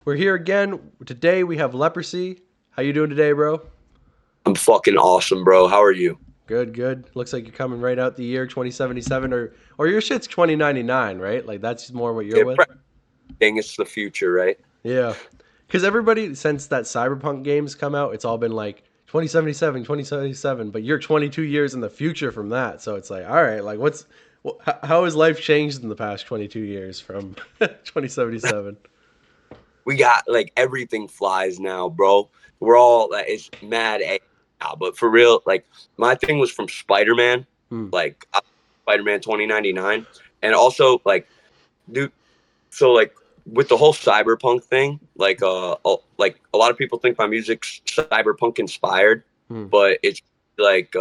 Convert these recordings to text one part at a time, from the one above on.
We're here again. Today we have leprosy. How you doing today, bro? I'm fucking awesome, bro. How are you? Good, good. Looks like you're coming right out the year 2077 or your shit's 2099, right? Like that's more what you're Yeah, with. thing. It's the future, right? Yeah. Cuz everybody since that Cyberpunk games come out, it's all been like 2077, 2077, but you're 22 years in the future from that. So it's like, all right, like how has life changed in the past 22 years from 2077? We got like everything flies now, bro. We're all like it's mad AI now, but for real, like my thing was from Spider Man, Hmm. like Spider Man 2099, and also dude. So with the whole cyberpunk thing, like a lot of people think my music's cyberpunk inspired, Hmm. but it's like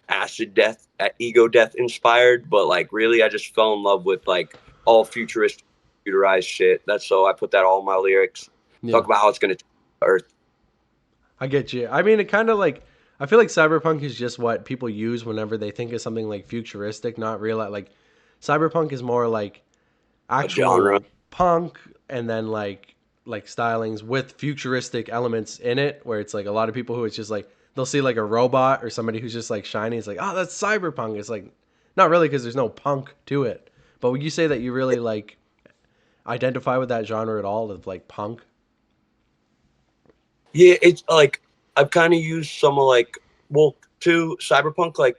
acid death, ego death inspired. But like really, I just fell in love with like all futuristic, computerized shit. That's so I put that all in my lyrics. Yeah. Talk about how it's gonna change the Earth. I get you. I mean, it kind of like I feel like cyberpunk is just what people use whenever they think of something like futuristic, not real like cyberpunk is more like A actual genre. like punk and then like stylings with futuristic elements in it where it's like a lot of people who it's just like they'll see like a robot or somebody who's just like shiny, it's like, "Oh, that's cyberpunk." It's like not really because there's no punk to it. But would you say that you really like identify with that genre at all of like punk? Yeah, it's like I've kind of used some of like well to cyberpunk like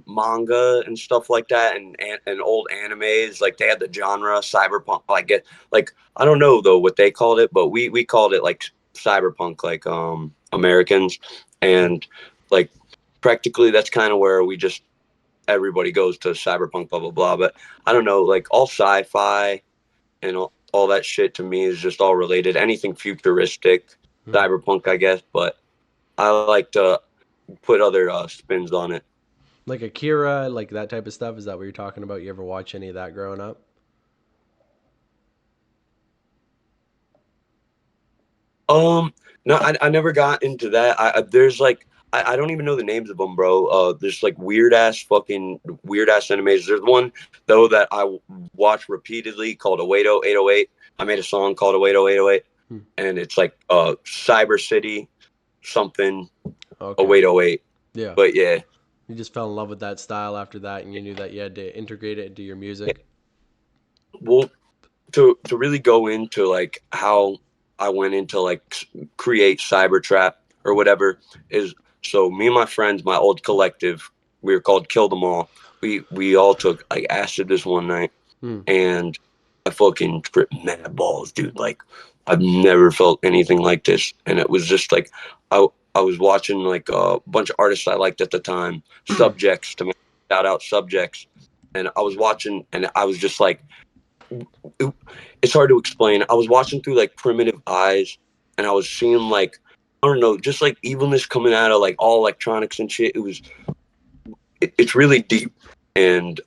manga and stuff like that and old animes like they had the genre cyberpunk like it like I don't know though what they called it but we called it like cyberpunk like Americans Hmm. and like practically that's kind of where we just everybody goes to cyberpunk blah blah blah but I don't know like all sci-fi and all that shit to me is just all related. Anything futuristic, Hmm. cyberpunk, I guess, but I like to put other spins on it. Like Akira, like that type of stuff. Is that what you're talking about? You ever watch any of that growing up? Um, no, I never got into that. There's like I don't even know the names of them, bro. There's like weird ass animes. There's one though that watch repeatedly called Awaito 808. I made a song called Awaito 808, Hmm. and it's like Cyber City something Okay. 0808. Yeah. But yeah, You just fell in love with that style after that, and you knew that you had to integrate it into your music. well, to really go into like how I went into like create Cybertrap or whatever is so me and my friends, my old collective, we were called Kill Them All. We all took like acid this one night Hmm. and I fucking tripped mad balls, dude. Like I've never felt anything like this, and it was just like I I was watching like a bunch of artists I liked at the time, subjects to shout out subjects, and I was watching and I was just like it, it's hard to explain. I was watching through like primitive eyes, and I was seeing like I don't know, just like evilness coming out of like all electronics and shit. It's really deep and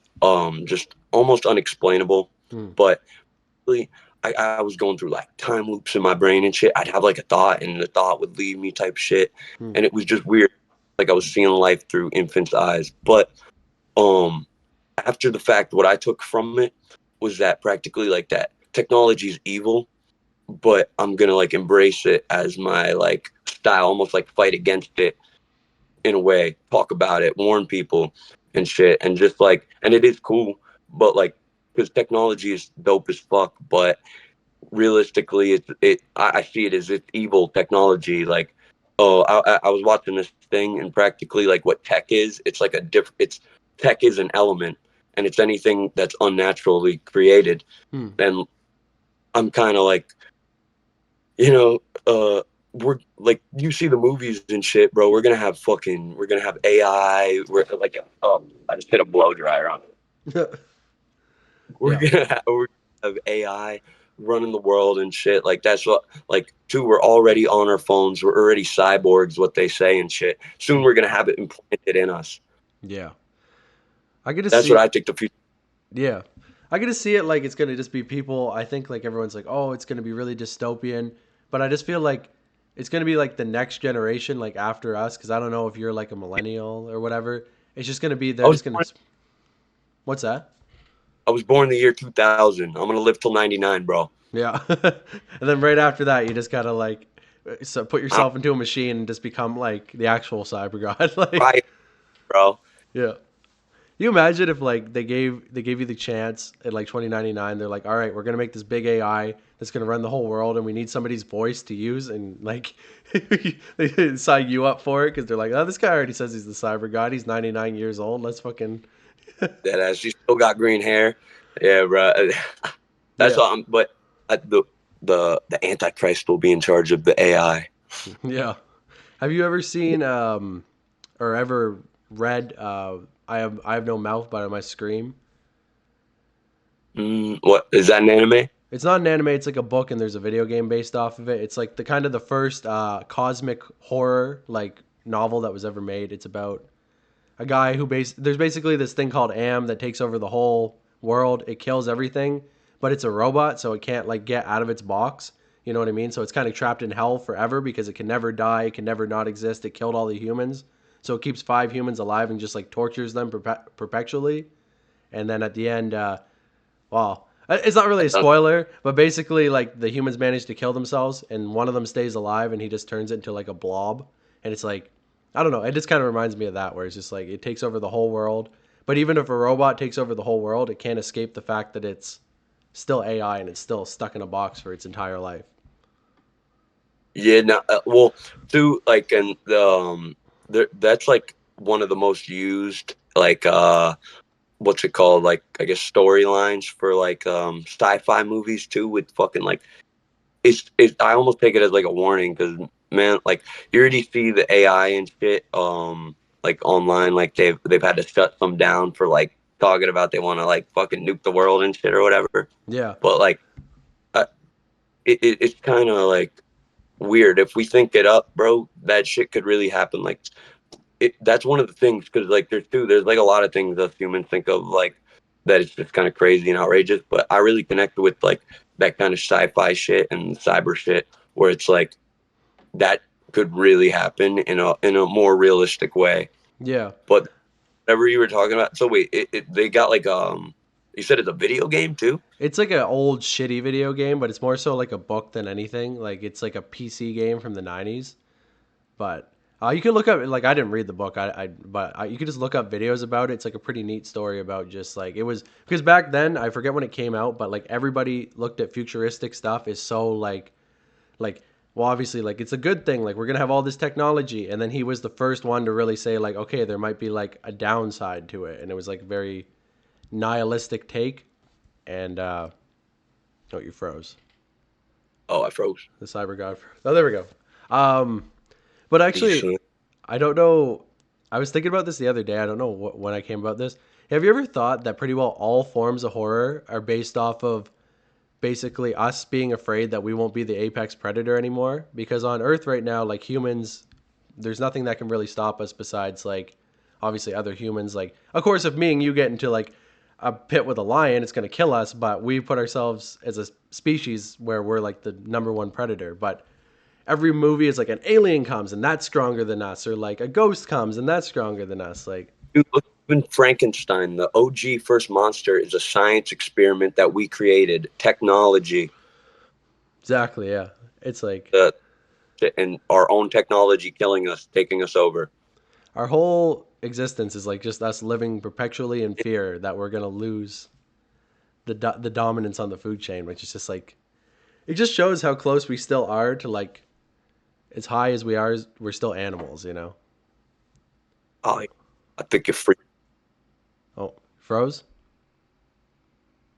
just almost unexplainable. Hmm. But really, I was going through like time loops in my brain and shit. I'd have like a thought, and the thought would leave me type shit, Hmm. and it was just weird. Like I was seeing life through infant's eyes. But um, after the fact, what I took from it was that practically like that technology is evil, but I'm gonna like embrace it as my like style, almost like fight against it in a way, talk about it, warn people and shit, and just like, and it is cool, but like, because technology is dope as fuck, but realistically, I see it as it's evil technology. Like, oh, I was watching this thing, and practically like what tech is, it's like a different, it's tech is an element, and it's anything that's unnaturally created. Hmm. And I'm kind of like, you know, we're like you see the movies and shit, bro. We're gonna have AI. We're like, oh, I just hit a blow dryer on. Yeah. We're gonna have AI running the world and shit. Like that's what like two. We're already on our phones. We're already cyborgs. What they say and shit. Soon Hmm. we're gonna have it implanted in us. Yeah. I get to That's see what it. I think the future. Yeah. I get to see it like it's gonna just be people. I think like everyone's like, oh, it's gonna be really dystopian, but I just feel like it's gonna be like the next generation, like after us, because I don't know if you're like a millennial or whatever. It's just gonna be I they're was just gonna. born. What's that? I was born the year 2000. I'm gonna live till 99, bro. Yeah. And then right after that, you just gotta like so put I'm yourself into a machine and just become like the actual cyber god. Like, right, bro. yeah. You imagine if like they gave you the chance at like 2099, they're like, all right, we're gonna make this big AI that's gonna run the whole world, and we need somebody's voice to use, and like they sign you up for it because they're like, oh, this guy already says he's the cyber god. He's 99 years old. Let's fucking That ass. She still got green hair. Yeah, bro. That's yeah, all. But the Antichrist will be in charge of the AI. yeah. Have you ever seen or ever read I have no mouth but I must scream? What is that, an anime? It's not an anime. It's like a book, and there's a video game based off of it. It's like the kind of the first cosmic horror like novel that was ever made. It's about a guy who there's basically this thing called Am that takes over the whole world. It kills everything, but it's a robot, so it can't like get out of its box. You know what I mean? So it's kind of trapped in hell forever because it can never die. It can never not exist. It killed all the humans, so it keeps 5 humans alive and just like tortures them perpetually. And then at the end, well, it's not really That a sounds, spoiler, but basically, like the humans manage to kill themselves, and one of them stays alive, and he just turns it into like a blob, and it's like, I don't know, it just kind of reminds me of that, where it's just like it takes over the whole world. But even if a robot takes over the whole world, it can't escape the fact that it's still AI and it's still stuck in a box for its entire life. yeah. No, well, too, like, and that's like one of the most used, like, what's it called? Like, I guess storylines for like sci-fi movies too. With fucking like, it's. I almost take it as like a warning because, man, like you already see the AI and shit. Like online, like they've had to shut some down for like talking about they want to like fucking nuke the world and shit or whatever. Yeah, But like, uh, it's kind of like weird if we think it up, bro. That shit could really happen. Like, that's one of the things because like there's like a lot of things us humans think of like that it's just kind of crazy and outrageous. But I really connect with like that kind of sci-fi shit and cyber shit where it's like that could really happen in a more realistic way. yeah. But whatever you were talking about, so wait, they got like you said it's a video game too. It's like an old shitty video game, but it's more so like a book than anything. Like it's like a PC game from the 90s. But you can look up like I didn't read the book. You could just look up videos about it. It's like a pretty neat story about just like it was because back then I forget when it came out, but like everybody looked at futuristic stuff is so like well obviously like it's a good thing. Like we're gonna have all this technology, and then he was the first one to really say like okay there might be like a downside to it, and it was like very nihilistic take. And oh you froze Oh, I froze. the cyber god. Oh there we go. Um, but actually Decent. I don't know. I was thinking about this the other day. I don't know when I came about this. Have you ever thought that pretty well all forms of horror are based off of basically us being afraid that we won't be the apex predator anymore? Because on Earth right now, like humans, there's nothing that can really stop us besides like obviously other humans. Like, of course, if me and you get into like a pit with a lion, it's going to kill us, but we put ourselves as a species where we're like the number one predator. But every movie is like an alien comes and that's stronger than us, or like a ghost comes and that's stronger than us. Like, Dude, look, even Frankenstein, the OG first monster, is a science experiment that we created. Technology, exactly, yeah. It's like uh, and our own technology killing us, taking us over. our whole existence is like just us living perpetually in fear that we're gonna lose the dominance on the food chain, which is just like it just shows how close we still are to like as high as we are, we're still animals, you know. Oh, I think you're free. Oh, froze.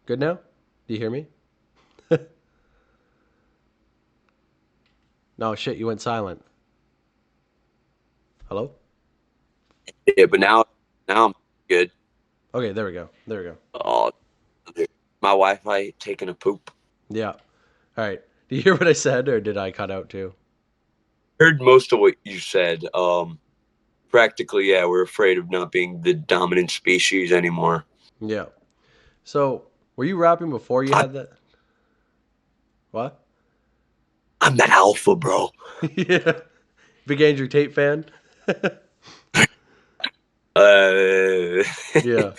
Good now. Do you hear me? No shit, you went silent. Hello. Yeah, but now I'm good. Okay, there we go. There we go. Oh, my Wi-Fi taking a poop. Yeah. All right. Do you hear what I said, or did I cut out too? Heard most of what you said. Practically, yeah, we're afraid of not being the dominant species anymore. Yeah. So, were you rapping before you I, had that? What? I'm the alpha, bro. Yeah. Big Andrew Tate fan? Uh, Yeah.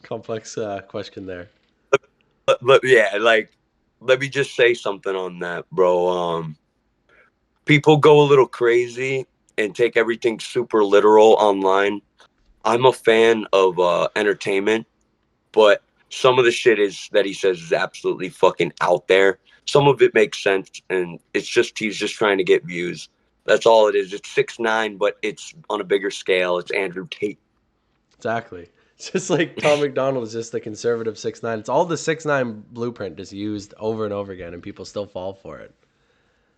Complex question there. but yeah, like. let me just say something on that, bro. People go a little crazy and take everything super literal online. I'm a fan of entertainment, but some of the shit is that he says is absolutely fucking out there. Some of it makes sense, and it's just he's just trying to get views. That's all it is. It's 6ix9ine, but it's on a bigger scale. It's Andrew Tate. Exactly. It's just like Tom McDonald is just the conservative 6ix9ine. It's all the 6ix9ine blueprint just used over and over again, and people still fall for it.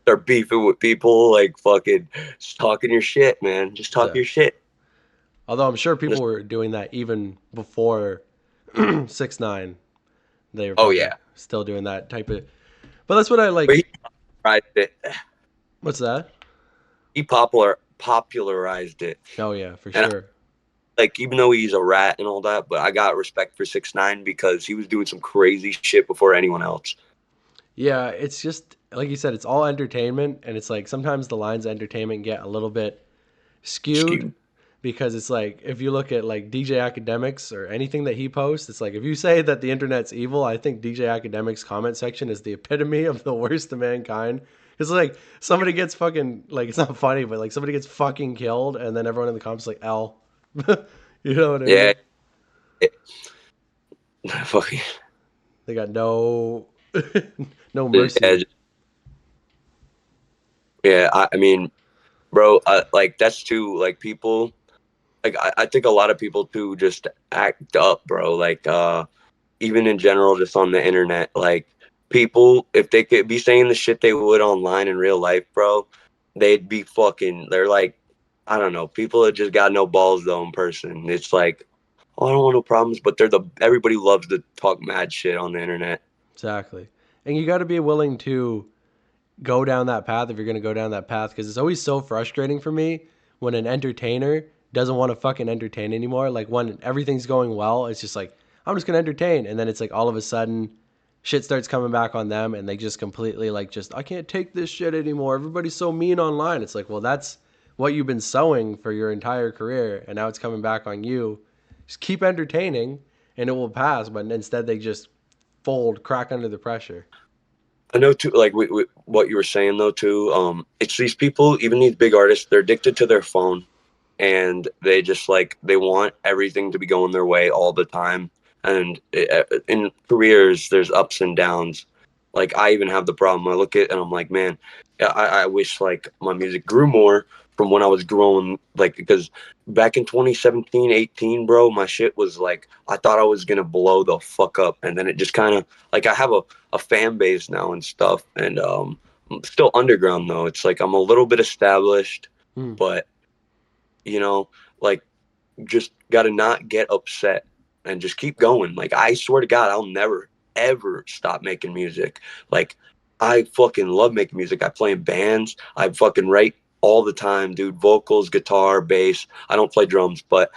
Start beefing with people like fucking just talking your shit, man. Just talk So, your shit. although I'm sure people Just, were doing that even before 6ix9ine, they were oh probably yeah, still doing that type of. But that's what I but he like. popularized it. What's that? He popularized it, Oh yeah, for and sure. like even though he's a rat and all that, but I got respect for 6ix9ine because he was doing some crazy shit before anyone else. Yeah, it's just like you said, it's all entertainment, and it's like sometimes the lines of entertainment get a little bit skewed Skewed. because it's like if you look at like DJ Academics or anything that he posts, it's like if you say that the internet's evil, I think DJ Academics comment section is the epitome of the worst of mankind. It's like somebody gets fucking like it's not funny, but like somebody gets fucking killed, and then everyone in the comments is like L. You know what I Yeah, mean? it, fucking They got no no yeah, mercy. yeah. I mean, bro, like that's too like people. Like I think a lot of people too just act up, bro. Like even in general, just on the internet, like people, if they could be saying the shit they would online in real life, bro, they'd be fucking. They're like, I don't know. People that just got no balls though in person. It's like, oh, I don't want no problems, but they're the everybody loves to talk mad shit on the internet. Exactly. And you got to be willing to go down that path if you're going to go down that path because it's always so frustrating for me when an entertainer doesn't want to fucking entertain anymore. Like when everything's going well, it's just like, I'm just going to entertain. And then it's like all of a sudden shit starts coming back on them and they just completely like, just, I can't take this shit anymore. Everybody's so mean online. It's like, well, that's what you've been sowing for your entire career. And now it's coming back on you. Just keep entertaining and it will pass. But instead, they just fold, crack under the pressure. I know too, like what you were saying though too. It's these people, even these big artists, they're addicted to their phone, and they just like they want everything to be going their way all the time. And in careers, there's ups and downs. Like I even have the problem. I look at and I'm like, man, I wish like my music grew more from when I was growing. Like because back in 2017, 18, bro, my shit was like I thought I was gonna blow the fuck up, and then it just kind of like I have a fan base now and stuff, and I'm still underground though. It's like I'm a little bit established, Hmm. but you know, like just got to not get upset and just keep going. Like, I swear to God, I'll never, ever stop making music. Like, I fucking love making music. I play in bands. I fucking write all the time, dude. Vocals, guitar, bass. I don't play drums, but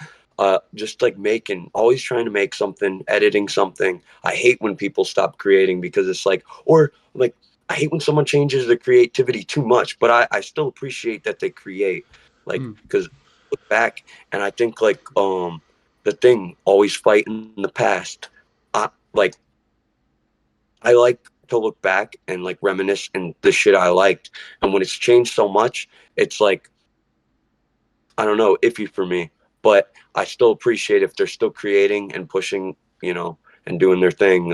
just like making, always trying to make something, editing something. I hate when people stop creating because it's like, or like, I hate when someone changes their creativity too much, but I still appreciate that they create. Like, Hmm. because look back and I think like the thing always fight in the past. Like I like to look back and like reminisce and the shit I liked. And when it's changed so much, it's like I don't know, iffy for me. But I still appreciate if they're still creating and pushing, and doing their thing.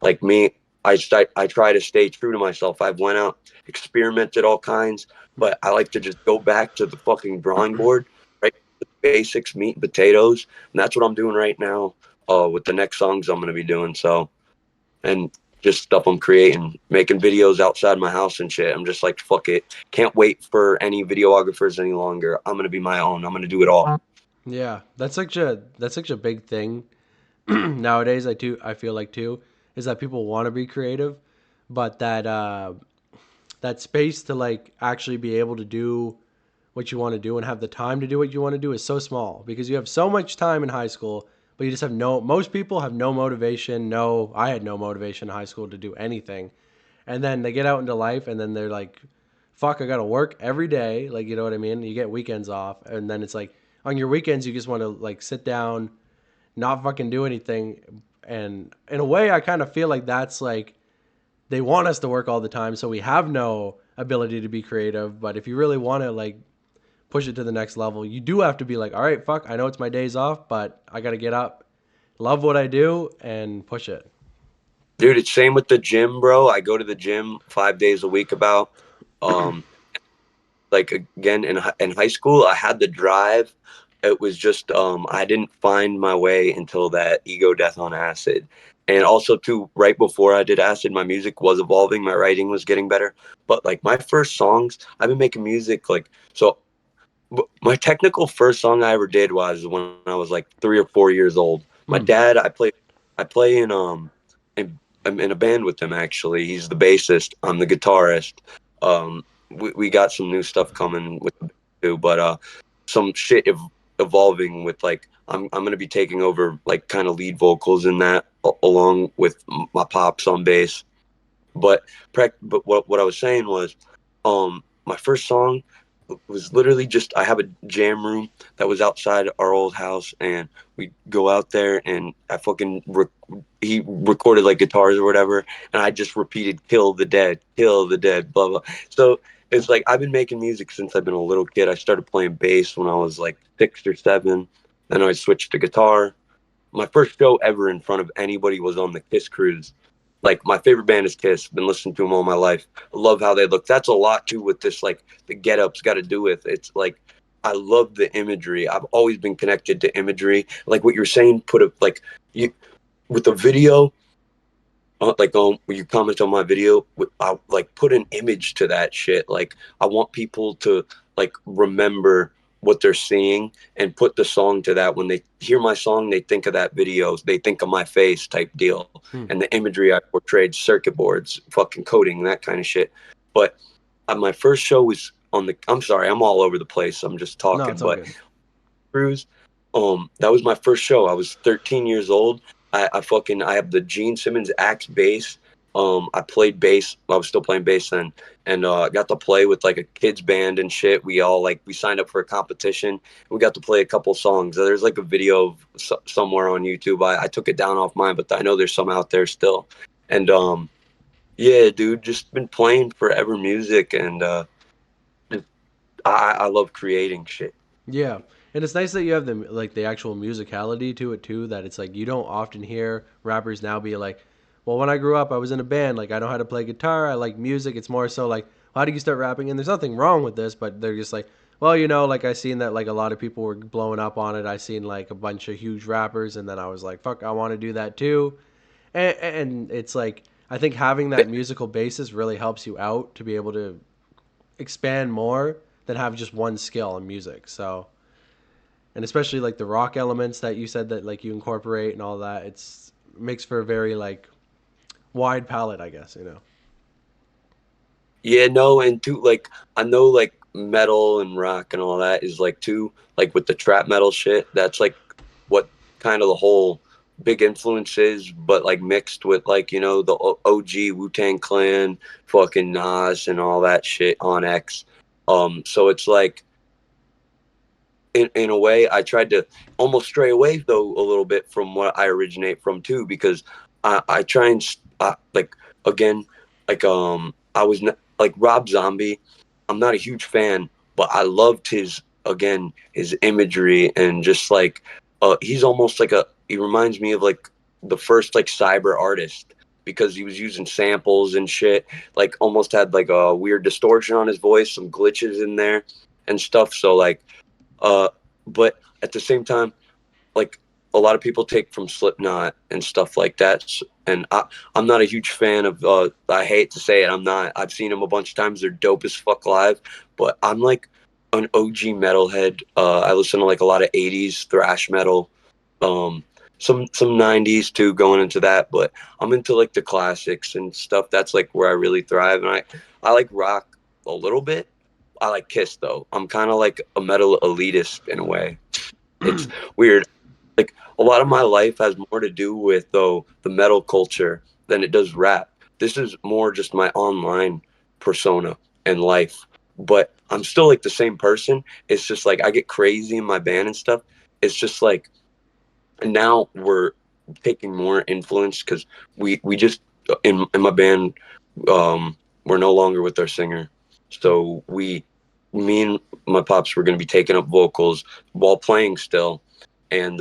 Like me, I try to stay true to myself. I've went out, experimented all kinds, but I like to just go back to the fucking drawing board, right? The basics, meat and potatoes, and that's what I'm doing right now. With the next songs I'm gonna be doing. So and just stuff I'm creating, making videos outside my house and shit. I'm just like, fuck it. Can't wait for any videographers any longer. I'm gonna be my own. I'm gonna do it all. Yeah, that's such a big thing nowadays. I feel like too is that people want to be creative, but that space to like actually be able to do what you want to do and have the time to do what you want to do is so small because you have so much time in high school, but you just have no. Most people have no motivation. No, I had no motivation in high school to do anything, and then they get out into life and then they're like, fuck, I gotta work every day, like, you know what I mean? You get weekends off and then it's like on your weekends you just want to like sit down, not fucking do anything. And in a way I kind of feel like that's like they want us to work all the time, so we have no ability to be creative. But if you really want to like push it to the next level, you do have to be like, all right, fuck, I know it's my days off, but I got to get up, love what I do, and push it. Dude, it's same with the gym, bro. I go to the gym 5 days a week about. Um, like again in high school, I had the drive. It was just I didn't find my way until that ego death on acid. And also too, right before I did acid, my music was evolving, my writing was getting better. But like my first songs, I've been making music like so my technical first song I ever did was when I was like 3 or 4 years old. My Hmm. dad, I play in I'm in a band with him actually. He's the bassist. I'm the guitarist. We got some new stuff coming with the too, but some shit evolving with like I'm gonna be taking over like kind of lead vocals in that along with my pops on bass. But but what I was saying was, my first song was literally just I have a jam room that was outside our old house, and we go out there and he recorded like guitars or whatever, and I just repeated kill the dead, blah blah. So it's like I've been making music since I've been a little kid. I started playing bass when I was like 6 or 7. Then I switched to guitar. My first show ever in front of anybody was on the Kiss cruise. Like my favorite band is Kiss. Been listening to them all my life. I love how they look. That's a lot too with this. Like the get ups got to do with it's like I love the imagery. I've always been connected to imagery. Like what you're saying, put a like you with the video like when you comment on my video, I like put an image to that shit. Like I want people to like remember what they're seeing and put the song to that. When they hear my song, they think of that video. They think of my face type deal Hmm. and the imagery I portrayed, circuit boards, fucking coding, that kind of shit. But my first show was on the. I'm sorry, I'm all over the place. I'm just No, talking, it's all but good. cruise. That was my first show. I was 13 years old. I have the Gene Simmons Axe bass. I played bass. I was still playing bass then, and got to play with like a kids band and shit. We all like we signed up for a competition. We got to play a couple songs. There's like a video of somewhere on YouTube. I took it down off mine, but I know there's some out there still. And yeah, dude, just been playing forever music, and I love creating shit. Yeah, and it's nice that you have the like the actual musicality to it too. That it's like you don't often hear rappers now be like, "Well, when I grew up, I was in a band. Like I know how to play guitar. I like music." It's more so like, "How did you start rapping?" And there's nothing wrong with this, but they're just like, "Well, like I seen that like a lot of people were blowing up on it. I seen like a bunch of huge rappers, and then I was like, fuck, I want to do that too." And it's like I think having that musical basis really helps you out to be able to expand more than have just one skill in music. So, and especially like the rock elements that you said that like you incorporate and all that, it's makes for a very like wide palette, I guess. Yeah, no, and too like I know like metal and rock and all that is like too like with the trap metal shit. That's like what kind of the whole big influence is, but like mixed with like the OG Wu Tang Clan, fucking Nas and all that shit on X. So it's like in a way I tried to almost stray away though a little bit from what I originate from too because I try and like again like I was not, like Rob Zombie. I'm not a huge fan, but I loved his again his imagery and just like he's almost like he reminds me of like the first like cyber artist because he was using samples and shit, like almost had like a weird distortion on his voice, some glitches in there and stuff. So like uh, but at the same time, like a lot of people take from Slipknot and stuff like that. And I'm not a huge fan of. I hate to say it, I'm not. I've seen them a bunch of times. They're dope as fuck live, but I'm like an OG metalhead. I listen to like a lot of '80s thrash metal, um, some '90s too, going into that. But I'm into like the classics and stuff. That's like where I really thrive. And I like rock a little bit. I like Kiss though. I'm kind of like a metal elitist in a way. It's weird. Like a lot of my life has more to do with though the metal culture than it does rap. This is more just my online persona and life. But I'm still like the same person. It's just like I get crazy in my band and stuff. It's just like now we're taking more influence because we just in my band, we're no longer with our singer, so me and my pops were going to be taking up vocals while playing still, and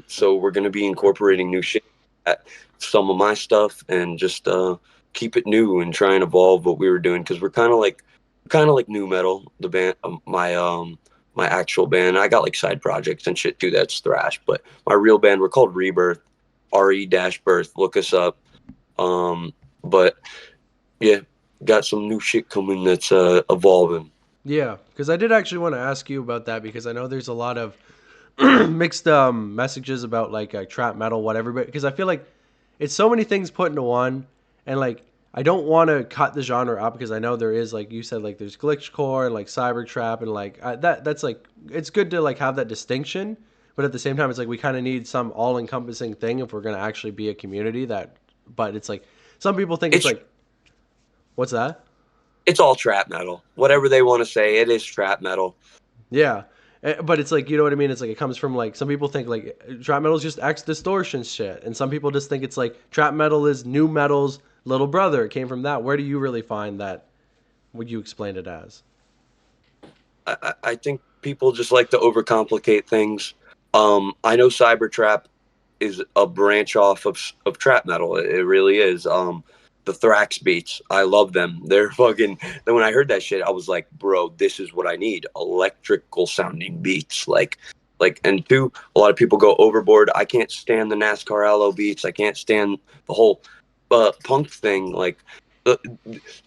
so we're going to be incorporating new shit at some of my stuff and just keep it new and try and evolve what we were doing because we're kind of like new metal. The band, my actual band, I got like side projects and shit too. That's thrash, but my real band, we're called Rebirth, RE-Birth. Look us up. But yeah, got some new shit coming that's evolving. Yeah, because I did actually want to ask you about that because I know there's a lot of mixed messages about like trap metal, whatever. But because I feel like it's so many things put into one, and like I don't want to cut the genre up because I know there is like you said like there's glitchcore and like cyber trap and like that's like it's good to like have that distinction, but at the same time it's like we kind of need some all encompassing thing if we're gonna actually be a community that. But it's like some people think it's It's like what's that? it's all trap metal. Whatever they want to say, it is trap metal. Yeah. But it's like, you know what I mean? It's like it comes from like some people think like trap metal is just X distortion shit. And some people just think it's like trap metal is new metal's little brother. It came from that. Where do you really find that? Would you explain it as? I think people just like to overcomplicate things. I know Cybertrap is a branch off of trap metal. It really is. The Thrax beats, I love them. They're fucking. Then when I heard that shit, I was like, bro, this is what I need. Electrical sounding beats, and two. A lot of people go overboard. I can't stand the NASCAR Allo beats. I can't stand the whole punk thing. Like the,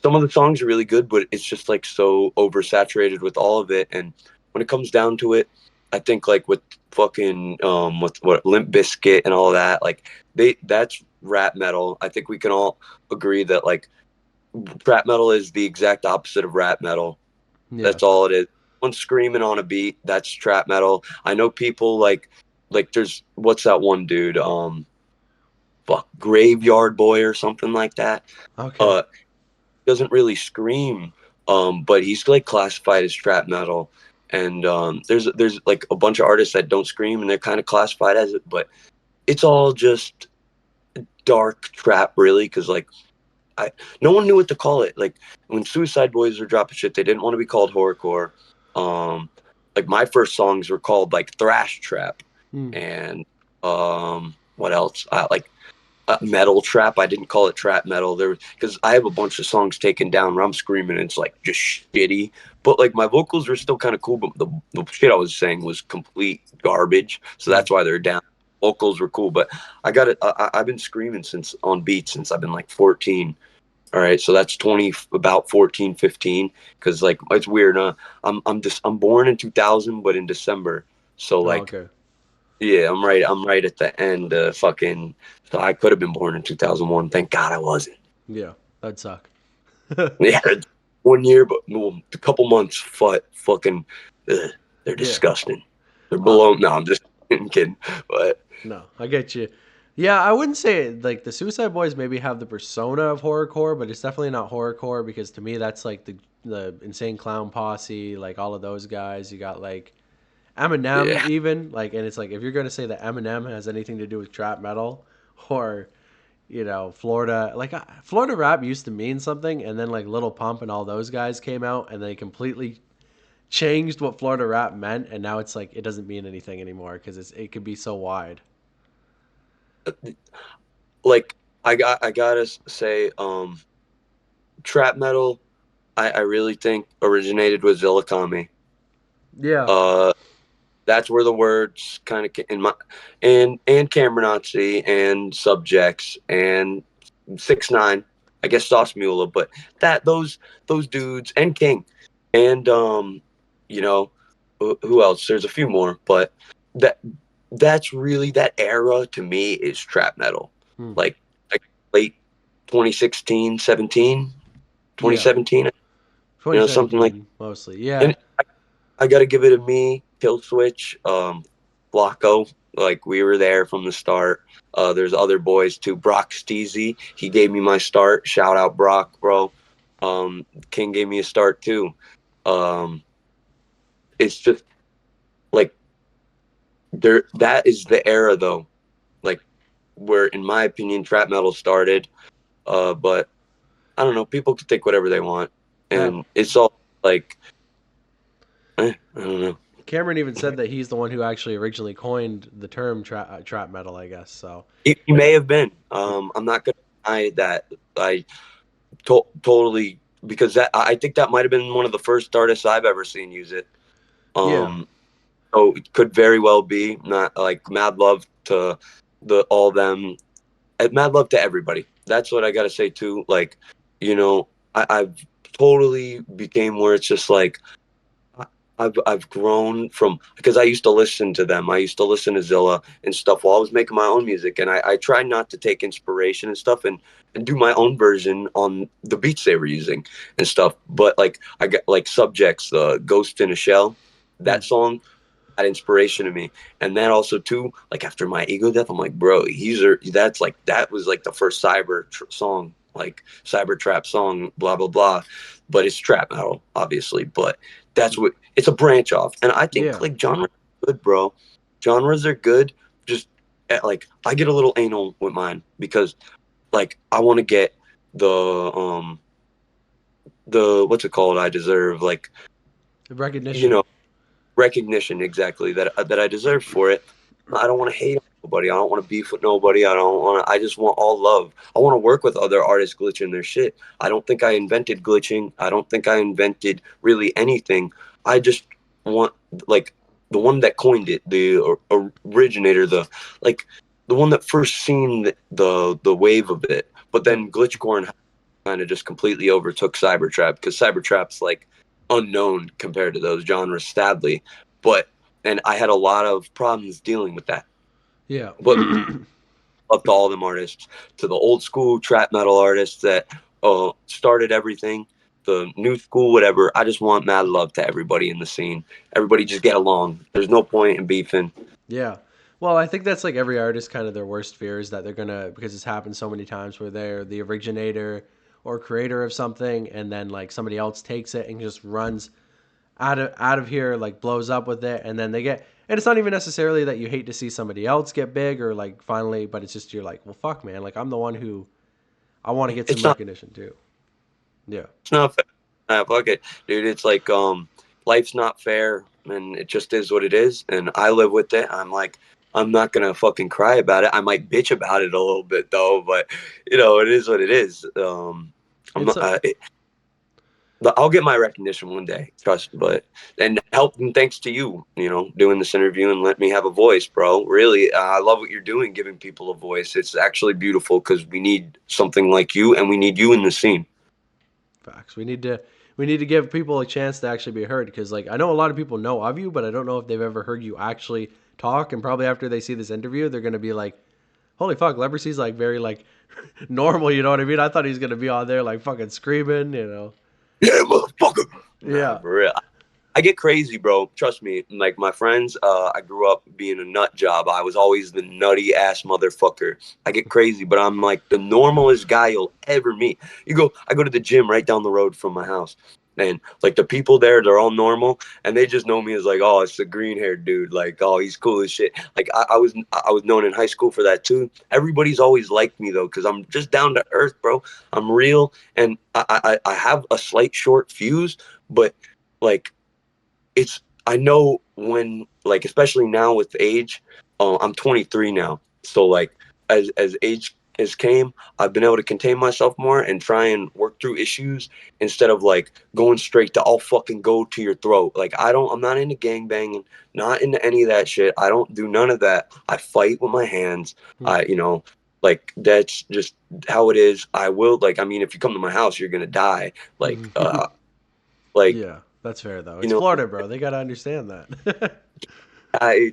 some of the songs are really good, but it's just like so oversaturated with all of it. And when it comes down to it, I think like with fucking with what Limp Bizkit and all that, like that's rap metal. I think we can all agree that like trap metal is the exact opposite of rap metal. Yeah. That's all it is. One screaming on a beat, that's trap metal. I know people like there's what's that one dude fuck Graveyard Boy or something like that. Okay. Uh doesn't really scream, but he's like classified as trap metal. And there's like a bunch of artists that don't scream and they're kind of classified as it, but it's all just dark trap really because like I no one knew what to call it. Like when Suicide Boys were dropping shit, they didn't want to be called horrorcore. Um, like my first songs were called like thrash trap, Hmm. and what else? Like metal trap. I didn't call it trap metal there because I have a bunch of songs taken down where I'm screaming and it's like just shitty. But like my vocals were still kind of cool, but the shit I was saying was complete garbage. So Hmm. that's why they're down. Vocals were cool, but I got it. I've been screaming since on beats since I've been like 14. All right, so that's 20, about 14, 15. Because like it's weird. I'm born in 2000, but in December. So Oh, like okay. yeah, I'm right at the end. Fucking. So I could have been born in 2001. Thank God I wasn't. Yeah. That'd suck. Yeah, 1 year, but well, a couple months. Fucking. Ugh, they're Yeah. disgusting. They're Uh, below. No, I'm just kidding. But no, I get you. Yeah, I wouldn't say like the Suicide Boys maybe have the persona of horrorcore, but it's definitely not horrorcore because to me that's like the Insane Clown Posse, like all of those guys. You got like Eminem yeah, even like, and it's like if you're gonna say that Eminem has anything to do with trap metal or Florida, like Florida rap used to mean something, and then like Little Pump and all those guys came out and they completely changed what Florida rap meant, and now it's like it doesn't mean anything anymore because it could be so wide. like I gotta say, trap metal. I really think originated with Zillakami. Yeah. Uh, that's where the words kind of in my and Cameron Nazi and Subjects and 6ix9ine, I guess Sauce Mula, but that those dudes and King and you know who else? There's a few more, but that that's really that era to me is trap metal, Hmm. like late 2016, 17, Yeah. 2017, something like. 2017 mostly. Yeah. And I got to give it to me, Kill Switch, Flacco. Like we were there from the start. There's other boys too. Brock Steezy, he gave me my start. Shout out Brock, bro. King gave me a start too. Um, it's just like there. That is the era though. Like where, in my opinion, trap metal started. But I don't know. People can think whatever they want, Yeah. and it's all like, I don't know. Cameron even said that he's the one who actually originally coined the term trap metal, I guess. So, He may have been. I'm not gonna deny that. I totally, because that I think that might have been one of the first artists I've ever seen use it. yeah. Um, so it could very well be. Not like mad love to the all them. Mad love to everybody. That's what I gotta say too. Like, I've totally became where it's just like I've grown from, because I used to listen to them. I used to listen to Zilla and stuff while I was making my own music, and I try not to take inspiration and stuff and do my own version on the beats they were using and stuff. But like I got like Subjects, Ghost in a Shell, Hmm. that song had inspiration to me, and that also too. Like after my ego death, I'm like, bro, that's like that was like the first song, like cyber trap song, blah blah blah. But it's trap metal, obviously. But that's what it's a branch off, and I think Yeah. like genres are good, bro. Genres are good. Just like I get a little anal with mine because like I want to get the the what's it called? I deserve like you Recognition. know recognition exactly that I deserve for it. I don't want to hate on nobody. I don't want to beef with nobody. I don't want to. I just want all love. I want to work with other artists glitching their shit. I don't think I invented glitching. I don't think I invented really anything. I just want like the one that coined it, the originator, like the one that first seen the wave of it. But Yep. then glitchcore kind of just completely overtook Cybertrap because Cybertrap's like unknown compared to those genres, sadly. But and I had a lot of problems dealing with that. Yeah. But up to all them artists, to the old school trap metal artists that started everything, the new school, whatever. I just want mad love to everybody in the scene. Everybody just get along. There's no point in beefing. Yeah. Well, I think that's like every artist kind of their worst fear is that they're gonna, because it's happened so many times where they're the originator or creator of something, and then like somebody else takes it and just runs out of here, like blows up with it, and then they get. And it's not even necessarily that you hate to see somebody else get big or like finally, but it's just you're like, well, fuck, man, like I'm the one who I want to get some It's not. recognition too. Yeah. It's not fair. Fuck it, dude. It's like life's not fair, and it just is what it is. And I live with it. I'm like, I'm not gonna fucking cry about it. I might bitch about it a little bit though, but it is what it is. I'm It's not. a, I'll get my recognition one day, trust. But and help and thanks to you, doing this interview and let me have a voice, bro. Really, I love what you're doing, giving people a voice. It's actually beautiful because we need something like you, and we need you in the scene. Facts. We need to give people a chance to actually be heard because like I know a lot of people know of you, but I don't know if they've ever heard you actually talk. And probably after they see this interview, they're gonna be like, "Holy fuck, Leprosy's like very like normal." You know what I mean? I thought he's gonna be on there like fucking screaming. You know? Yeah, motherfucker. Nah, Yeah. for real. I get crazy, bro. Trust me. Like my friends, I grew up being a nut job. I was always the nutty ass motherfucker. I get crazy, but I'm like the normalest guy you'll ever meet. I go to the gym right down the road from my house. And like the people there, they're all normal, and they just know me as like, oh, it's the green haired dude. Like, oh, he's cool as shit. Like, I was known in high school for that too. Everybody's always liked me though, because I'm just down to earth, bro. I'm real, and I have a slight short fuse, but like I know when, like, especially now with age. I'm 23 now, so like as age has came, I've been able to contain myself more and try and work through issues instead of like going straight to I'll fucking go to your throat. Like I'm not into gang banging, not into any of that shit. I don't do none of that. I fight with my hands. Hmm. Like that's just how it is. I will, like, I mean, if you come to my house, you're gonna die. Like like Yeah, that's fair though. you It's know Florida, bro. They gotta understand that.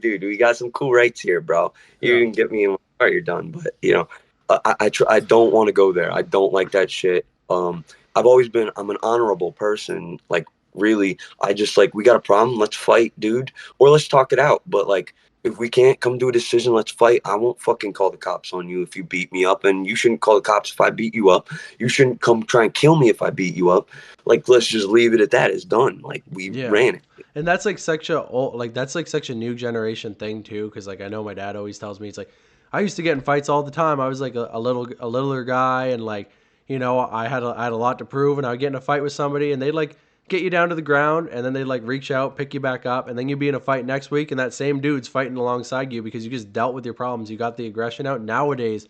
Dude, we got some cool rights here, bro. You Yeah. can get me in my car, you're done. But I don't want to go there. I don't like that shit. I'm an honorable person. Like, really, I just like, we got a problem. Let's fight, dude, or let's talk it out. But like, if we can't come to a decision, let's fight. I won't fucking call the cops on you if you beat me up, and you shouldn't call the cops if I beat you up. You shouldn't come try and kill me if I beat you up. Like, let's just leave it at that. It's done. Like, we Yeah. ran it. And that's like such a old, like that's like such a new generation thing too. Because like I know my dad always tells me it's like I used to get in fights all the time. I was like a littler guy, and like I had a lot to prove, and I would get in a fight with somebody, and they'd like get you down to the ground, and then they'd like reach out, pick you back up, and then you'd be in a fight next week, and that same dude's fighting alongside you because you just dealt with your problems. You got the aggression out. Nowadays,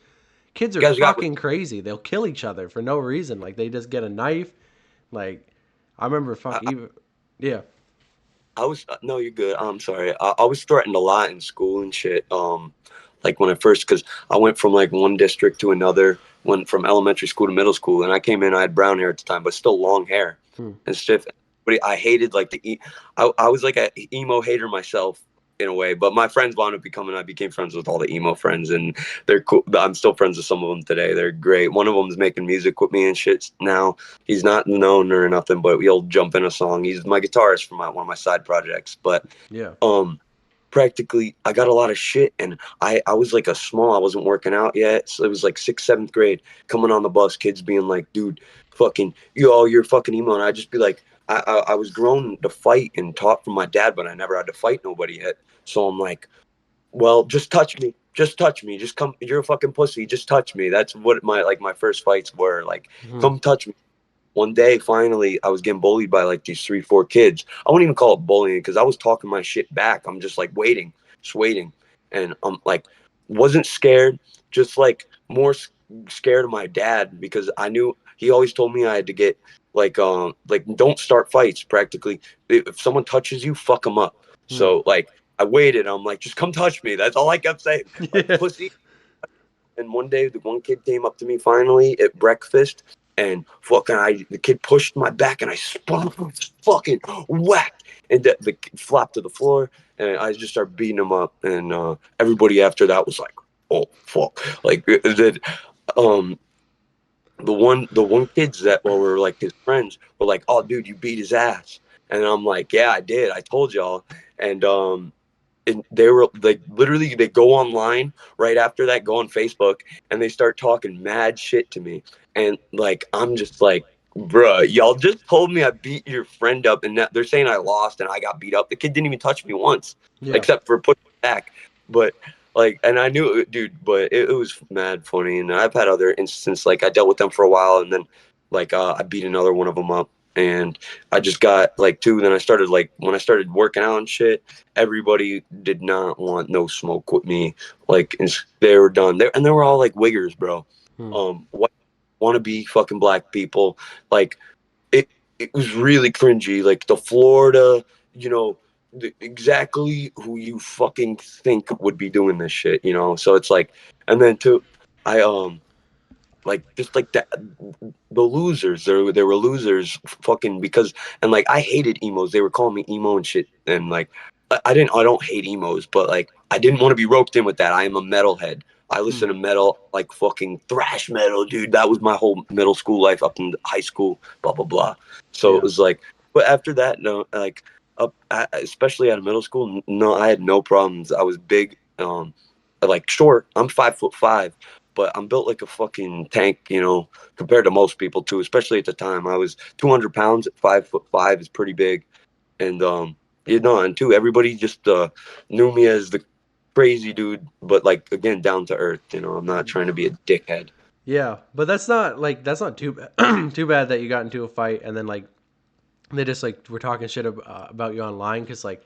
kids are You guys got fucking crazy. They'll kill each other for no reason. Like they just get a knife. Like I remember, I, fuck even, yeah. I was no, you're good. I'm sorry. I was threatened a lot in school and shit. Like when I first, because I went from like one district to another, went from elementary school to middle school, and I came in. I had brown hair at the time, but still long hair Hmm. and stiff. But I hated like I was like a emo hater myself in a way. But my friends wound up becoming. I became friends with all the emo friends, and they're cool. I'm still friends with some of them today. They're great. One of them is making music with me and shit now. He's not known or nothing, but he'll jump in a song. He's my guitarist for one of my side projects. But Yeah. um, practically, I got a lot of shit, and I was like a small. I wasn't working out yet, so it was like sixth, seventh grade. Coming on the bus, kids being like, "Dude, fucking you're fucking emo," and I'd just be like, I was grown to fight and taught from my dad, but I never had to fight nobody yet. So I'm like, well, just touch me. Just touch me. Just come. You're a fucking pussy. Just touch me. That's what my first fights were like. Hmm. Come touch me. One day, finally, I was getting bullied by like these three, four kids. I wouldn't even call it bullying because I was talking my shit back. I'm just like waiting, just waiting, and I'm like, wasn't scared, just like more scared of my dad because I knew he always told me I had to get like don't start fights. Practically, if someone touches you, fuck them up. Hmm. So like I waited. I'm like, just come touch me. That's all I kept saying. Like Yeah. pussy. And one day, the one kid came up to me finally at breakfast, and the kid pushed my back, and I spun, fucking whacked, and the kid flopped to the floor, and I just started beating him up, and everybody after that was like, "Oh fuck!" Like that. Um, the one kids that were like his friends were like, "Oh, dude, you beat his ass," and I'm like, "Yeah, I did. I told y'all." And they were like literally they go online right after that, go on Facebook, and they start talking mad shit to me, and like I'm just like, bruh, y'all just told me I beat your friend up, and they're saying I lost and I got beat up. The kid didn't even touch me once Yeah. except for pushing back. But like, and I knew it, dude, but it was mad funny. And I've had other instances, like I dealt with them for a while, and then like I beat another one of them up, and I just got like two. Then I started like when I started working out and shit, everybody did not want no smoke with me. Like they were done. And they were all like wiggers, bro. Hmm. What want to be fucking black people? Like it. It was really cringy. Like the Florida, you know, exactly who you fucking think would be doing this shit. So it's like, and then too, I like just like that the losers they were losers fucking because and like I hated emos. They were calling me emo and shit, and like I don't hate emos, but like I didn't want to be roped in with that. I am a metalhead. I Hmm. listen to metal, like fucking thrash metal, dude. That was my whole middle school life up in high school, blah blah blah. So it Yeah. was like, but after that, no, like especially out of middle school, no, I had no problems. I was big, like short. I'm 5'5", but I'm built like a fucking tank, compared to most people too. Especially at the time, I was 200 pounds at 5'5" is pretty big, and and two, everybody just knew me as the crazy dude, but like again, down to earth. I'm not trying to be a dickhead. Yeah, but that's not too bad. Too bad that you got into a fight and then like they just like were talking shit about you online because like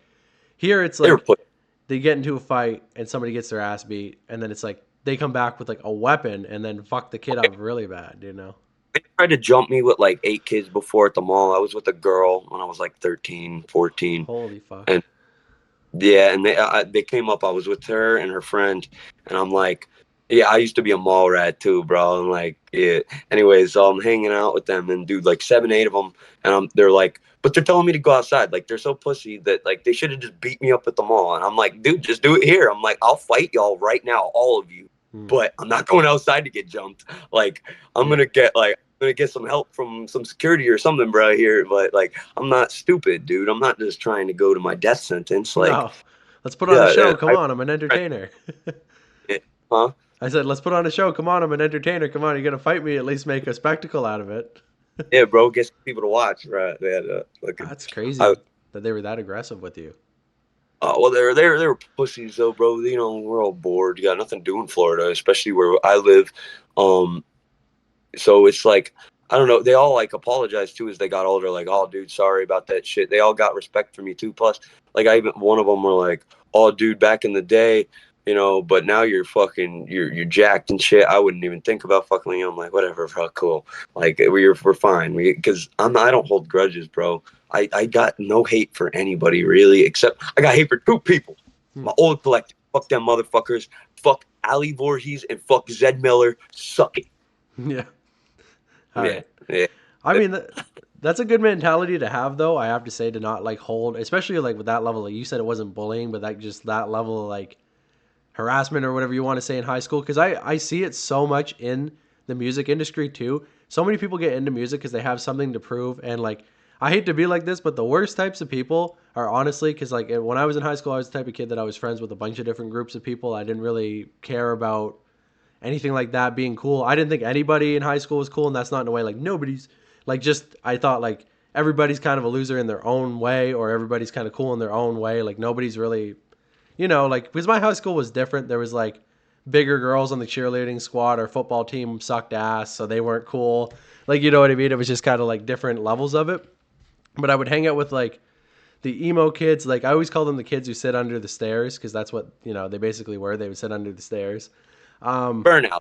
here it's They were like put. they get into a fight and somebody gets their ass beat and then it's like they come back with like a weapon and then fuck the kid up really bad. They tried to jump me with like 8 kids before at the mall. I was with a girl when I was like 13, 14, Holy fuck. and yeah, and they came up. I was with her and her friend, and I'm like, yeah, I used to be a mall rat too, bro. And like, yeah. Anyways, so I'm hanging out with them, and dude, like 7, 8 of them, and they're like, but they're telling me to go outside. Like they're so pussy that like they should have just beat me up at the mall. And I'm like, dude, just do it here. I'm like, I'll fight y'all right now, all of you, Hmm. but I'm not going outside to get jumped. Like I'm Yeah. gonna get like. I'm gonna get some help from some security or something, bro. Here, but like, I'm not stupid, dude. I'm not just trying to go to my death sentence. Like, No. Let's put on a yeah, show. Come on, I'm an entertainer. huh? I said, let's put on a show. Come on, I'm an entertainer. Come on, you're gonna fight me. At least make a spectacle out of it. Yeah, bro, get some people to watch, right? They had like, That's I, crazy that they were that aggressive with you. well, they were pussies though, bro. We're all bored. You got nothing to do in Florida, especially where I live. Um, So it's like, I don't know. They all like apologized too as they got older. Like, oh, dude, sorry about that shit. They all got respect for me too. Plus, like, I even one of them were like, oh, dude, back in the day, but now you're fucking, you're jacked and shit. I wouldn't even think about fucking you. I'm like, whatever, bro, cool. Like, we're fine. Because I don't hold grudges, bro. I got no hate for anybody really, except I got hate for two people. Hmm. My old collective. Fuck them motherfuckers. Fuck Ali Voorhees and fuck Zed Miller. Suck it. Yeah. All Yeah, right. yeah. I mean, that's a good mentality to have, though. I have to say, to not like hold, especially like with that level. Like you said, it wasn't bullying, but like just that level of like harassment or whatever you want to say in high school. Because I see it so much in the music industry too. So many people get into music because they have something to prove, and like I hate to be like this, but the worst types of people are honestly because like when I was in high school, I was the type of kid that I was friends with a bunch of different groups of people. I didn't really care about anything like that being cool. I didn't think anybody in high school was cool, and that's not in a way like nobody's like just I thought like everybody's kind of a loser in their own way, or everybody's kind of cool in their own way. Like nobody's really, like because my high school was different. There was like bigger girls on the cheerleading squad. Our football team sucked ass, so they weren't cool. Like you know what I mean? It was just kind of like different levels of it. But I would hang out with like the emo kids. Like I always call them the kids who sit under the stairs because that's what they basically were. They would sit under the stairs. Um, Burnout.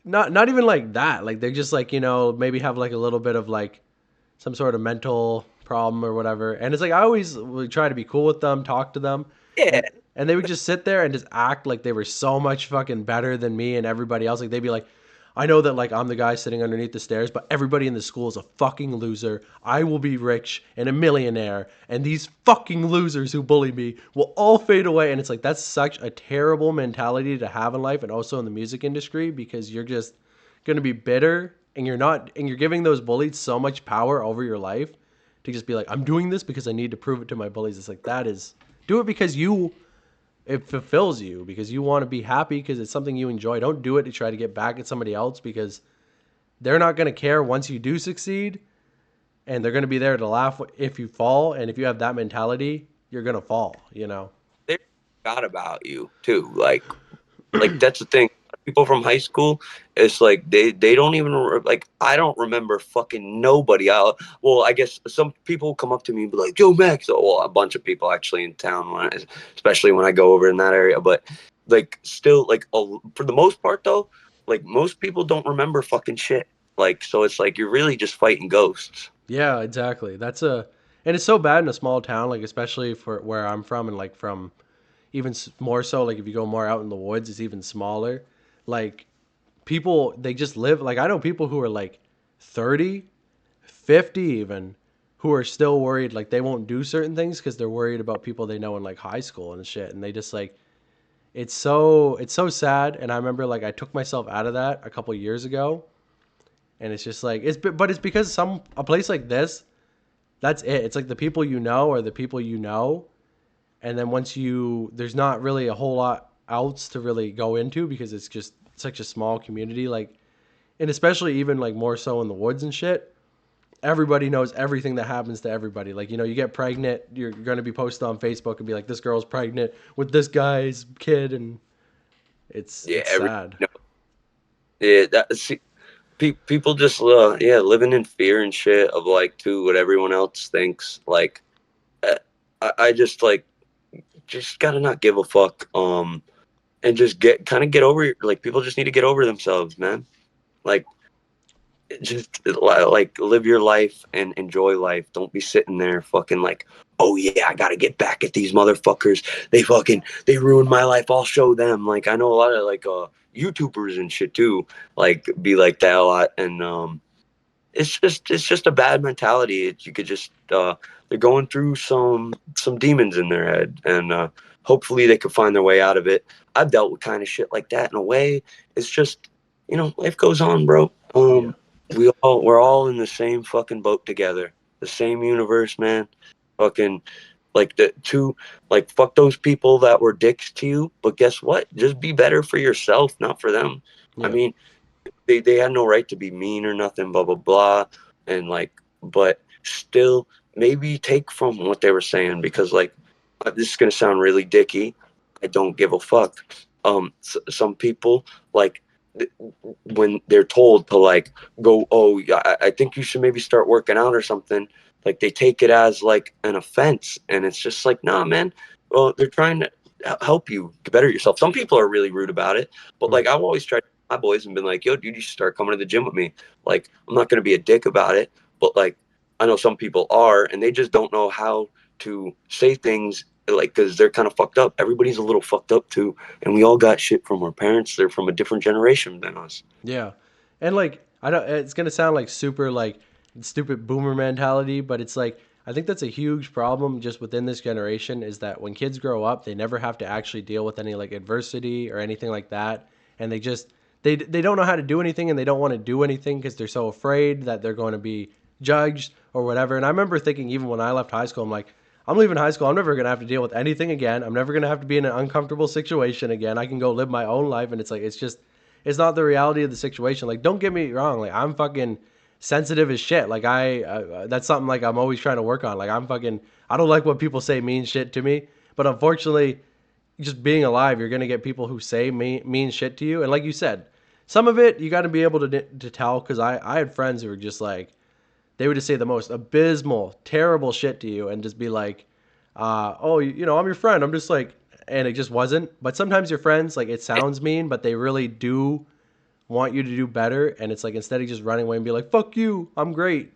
not even like that. Like they're just like maybe have like a little bit of like some sort of mental problem or whatever. And it's like I always would try to be cool with them, talk to them, Yeah, and they would just sit there and just act like they were so much fucking better than me and everybody else. Like they'd be like, I know that like I'm the guy sitting underneath the stairs, but everybody in the school is a fucking loser. I will be rich and a millionaire, and these fucking losers who bully me will all fade away. And it's like that's such a terrible mentality to have in life, and also in the music industry, because you're just gonna be bitter, and you're giving those bullies so much power over your life to just be like, I'm doing this because I need to prove it to my bullies. It's like that is do it because it fulfills you, because you want to be happy because it's something you enjoy. Don't do it to try to get back at somebody else, because they're not going to care once you do succeed, and they're going to be there to laugh if you fall. And if you have that mentality, you're going to fall. they forgot about you too. Like that's the thing. People from high school, it's like they don't even like. I don't remember fucking nobody. Well, I guess some people come up to me and be like, "Yo, Max." Well, a bunch of people actually in town, especially when I go over in that area. But like, still, like for the most part though, like most people don't remember fucking shit. Like, so it's like you're really just fighting ghosts. Yeah, exactly. And it's so bad in a small town, like especially for where I'm from, and like from even more so, like if you go more out in the woods, it's even smaller. Like people, they just live, like I know people who are like 30, 50 even, who are still worried like they won't do certain things because they're worried about people they know in like high school and shit, and they just like it's so sad. And I remember like I took myself out of that a couple years ago, and it's just like but it's because a place like this, that's it. It's like the people you know are the people you know, and then once there's not really a whole lot else to really go into because it's just such a small community. Like, and especially even like more so in the woods and shit, everybody knows everything that happens to everybody. Like, you get pregnant, you're going to be posted on Facebook and be like, this girl's pregnant with this guy's kid, and Yeah, it's sad. yeah. People just yeah, living in fear and shit of like too what everyone else thinks. Like uh, I just gotta not give a fuck. And just get over, like, people just need to get over themselves, man. Like, just like live your life and enjoy life. Don't be sitting there fucking like, oh yeah, I gotta get back at these motherfuckers. They ruined my life. I'll show them. Like, I know a lot of like YouTubers and shit too, like be like that a lot. And it's just a bad mentality. You could just they're going through some demons in their head, and hopefully they could find their way out of it. I've dealt with kind of shit like that in a way. It's just, life goes on, bro. Yeah. We're all in the same fucking boat together, the same universe, man. Fucking like the two, like, fuck those people that were dicks to you, but guess what? Just be better for yourself, not for them. I Yeah. mean, they had no right to be mean or nothing, blah blah blah, and like, but still, maybe take from what they were saying, because like, this is gonna sound really dicky. I don't give a fuck. Some people, like, when they're told to like go, oh yeah, I think you should maybe start working out or something, like they take it as like an offense, and it's just like, nah, man. Well, they're trying to help you better yourself. Some people are really rude about it, but Mm. like I've always tried my boys and been like, yo, dude, you should start coming to the gym with me. Like, I'm not gonna be a dick about it, but like I know some people are, and they just don't know how to say things, like, because they're kind of fucked up. Everybody's a little fucked up too, and we all got shit from our parents. They're from a different generation than us. Yeah. And like I don't it's going to sound like super like stupid boomer mentality, but it's like I think that's a huge problem just within this generation is that when kids grow up, they never have to actually deal with any like adversity or anything like that, and they just they don't know how to do anything and they don't want to do anything because they're so afraid that they're going to be judged or whatever. And I remember thinking even when I left high school, I'm like I'm leaving high school. I'm never going to have to deal with anything again. I'm never going to have to be in an uncomfortable situation again. I can go live my own life and it's like it's not the reality of the situation. Like, don't get me wrong. Like, I'm fucking sensitive as shit. Like, that's something like I'm always trying to work on. Like, I don't like when people say mean shit to me. But unfortunately, just being alive, you're gonna get people who say mean shit to you. And like you said, some of it you got to be able to tell. Because I had friends who were just like they would just say the most abysmal, terrible shit to you, and just be like, "Oh, you know, I'm your friend." I'm just like, and it just wasn't. But sometimes your friends, like, it sounds mean, but they really do want you to do better, and it's like instead of just running away and be like fuck you, I'm great,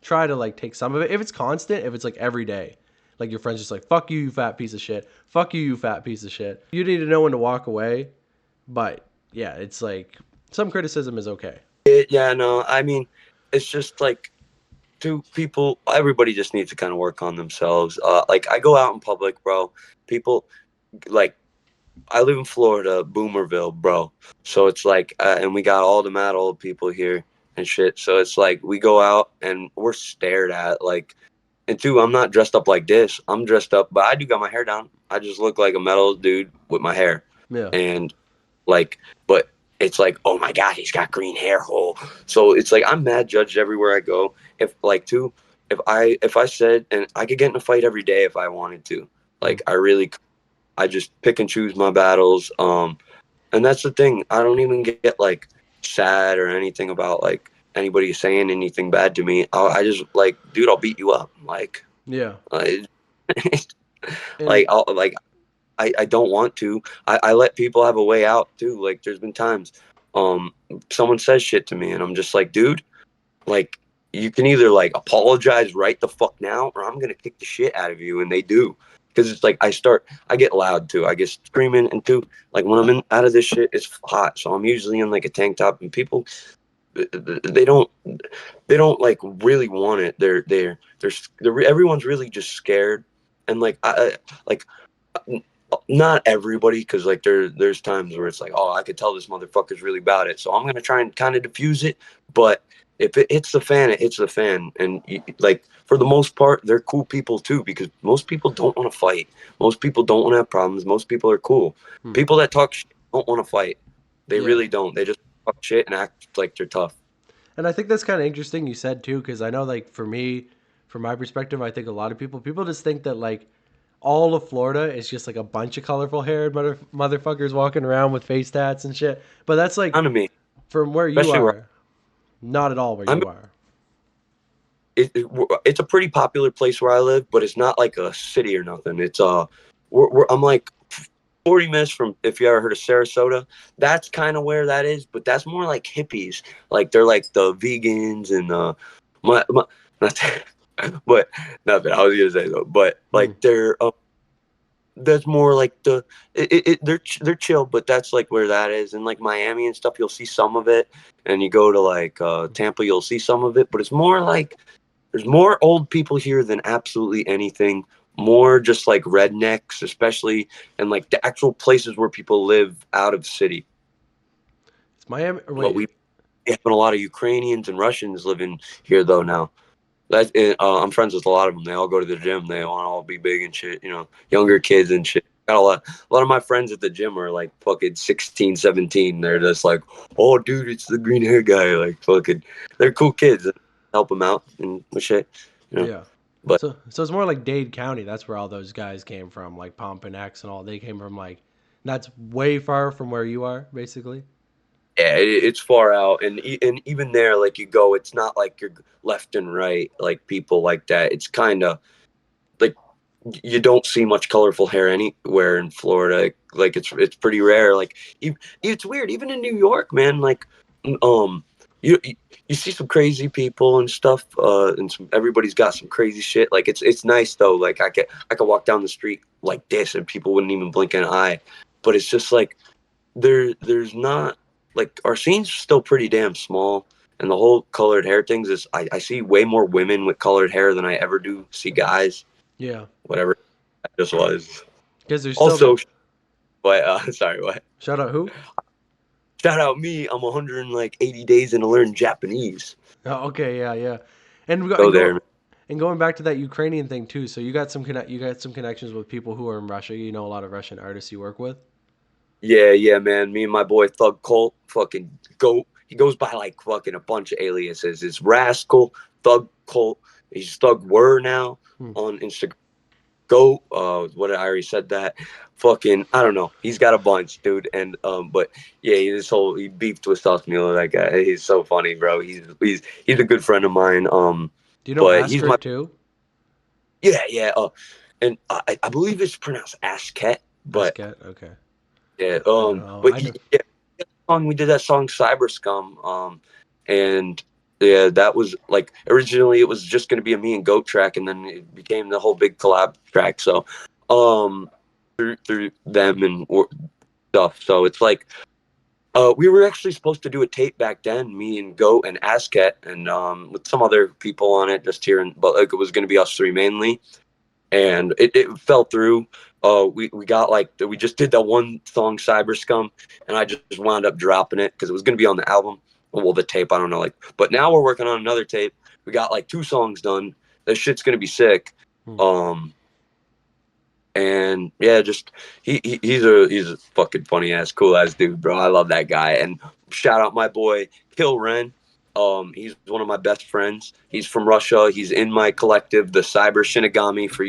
try to like take some of it. If it's constant, if it's like every day, like your friends just like fuck you, you fat piece of shit, fuck you, you fat piece of shit, you need to know when to walk away. But yeah, it's like some criticism is okay. Yeah, no, I mean, it's just like two people. Everybody just needs to kind of work on themselves. Like I go out in public, bro. People like I live in Florida, Boomerville, bro. So it's like, and we got all the mad old people here and shit. So it's like we go out and we're stared at. Like, and two, I'm not dressed up like this. I'm dressed up, but I do got my hair down. I just look like a metal dude with my hair, Yeah. and like, but it's like, oh my god, he's got green hair hole. So it's like I'm mad judged everywhere I go. If like two, if I said, and I could get in a fight every day if I wanted to. Mm. Like I really, I just pick and choose my battles. And that's the thing. I don't even get like sad or anything about like anybody saying anything bad to me. I just like, dude, I'll beat you up. Yeah. I, And like I don't want to. I let people have a way out too. Like there's been times, um, someone says shit to me, and I'm just like, dude, like you can either like apologize right the fuck now, or I'm gonna kick the shit out of you, and they do. Because it's like I get loud too. I get screaming, and too, like when I'm in out of this shit, it's hot. So I'm usually in like a tank top, and people, they don't, they don't like really want it. Everyone's really just scared, and like like not everybody, because like there's times where it's like, oh, I could tell this motherfucker's really about it, so I'm gonna try and kind of diffuse it. But if it hits the fan, it hits the fan, and like for the most part, they're cool people too, because most people don't want to fight. Most people don't want to have problems. Most people are cool. hmm, People that talk shit don't want to fight. They yeah. really don't. They just talk shit and act like they're tough. And I think that's kind of interesting you said too, because I know like for me, from my perspective, I think a lot of people just think that like all of Florida is just like a bunch of colorful haired motherfuckers walking around with face tats and shit. But that's like None of me, from where you especially where are, not at all where I'm. you are. It's a pretty popular place where I live, but it's not like a city or nothing. It's I'm like 40 minutes from, if you ever heard of Sarasota, that's kind of where that is, but that's more like hippies. Like they're like the vegans and my not but nothing I was gonna say though, but Hmm. like that's more like they're chill, but that's like where that is. And like Miami and stuff, you'll see some of it, and you go to like Tampa, you'll see some of it, but it's more like there's more old people here than absolutely anything. More just like rednecks, especially, and like the actual places where people live out of city. It's Miami. Or But wait, we have a lot of Ukrainians and Russians living here though now. I'm friends with a lot of them. They all go to the gym. They want to all be big and shit. Younger kids and shit. Got a lot of my friends at the gym are like fucking 16, 17. They're just like, oh, dude, it's the green hair guy. Like fucking, they're cool kids. Help them out and shit. You know. yeah. But So it's more like Dade County. That's where all those guys came from, like Pomp and X and all. They came from like that's way far from where you are, basically. Yeah, it's far out, and even there, like you go, it's not like you're left and right like people like that. It's kind of like you don't see much colorful hair anywhere in Florida. Like it's pretty rare. Like it's weird, even in New York, man. Like um, you you see some crazy people and stuff, and everybody's got some crazy shit. Like it's nice though. Like I could walk down the street like this, and people wouldn't even blink an eye. But it's just like there's not like our scene's still pretty damn small, and the whole colored hair things is I see way more women with colored hair than I ever do see guys. Yeah, Whatever that just was. because there's still Also, but sorry, what? shout out who? Shout out me. I'm 180 days in to learn Japanese. Oh, okay, yeah, yeah, and Go there. and going back to that Ukrainian thing too. So you got some connections with people who are in Russia. You know a lot of Russian artists you work with. Yeah, yeah, man. Me and my boy Thug Colt fucking go. He goes by like fucking a bunch of aliases. It's Rascal, Thug Colt. He's Thug Word now Hmm. on Instagram. Go. What I already said that. Fucking, I don't know. He's got a bunch, dude. And but yeah, he beefed with Sauce Mule. That guy, he's so funny, bro. He's a good friend of mine. Do you know But he's my Askert too? yeah, yeah. And I believe it's pronounced Asket, but Asket, okay. yeah. I don't know. But yeah, song we did that song Cyber Scum. And yeah, that was like originally it was just gonna be a me and Goat track, and then it became the whole big collab track. So, um, through them and stuff. So it's like we were actually supposed to do a tape back then, me and Goat and Asket, and with some other people on it, just here, but like it was gonna be us three mainly, and it fell through. We got like we just did that one song Cyber Scum, and I just wound up dropping it because it was gonna be on the album, well the tape I don't know like. But now we're working on another tape. We got like two songs done. This shit's gonna be sick. Hmm. Um, and yeah, just he's a fucking funny ass, cool ass dude, bro. I love that guy. And shout out my boy Kill Ren. He's one of my best friends. He's from Russia. He's in my collective, the Cyber Shinigami. For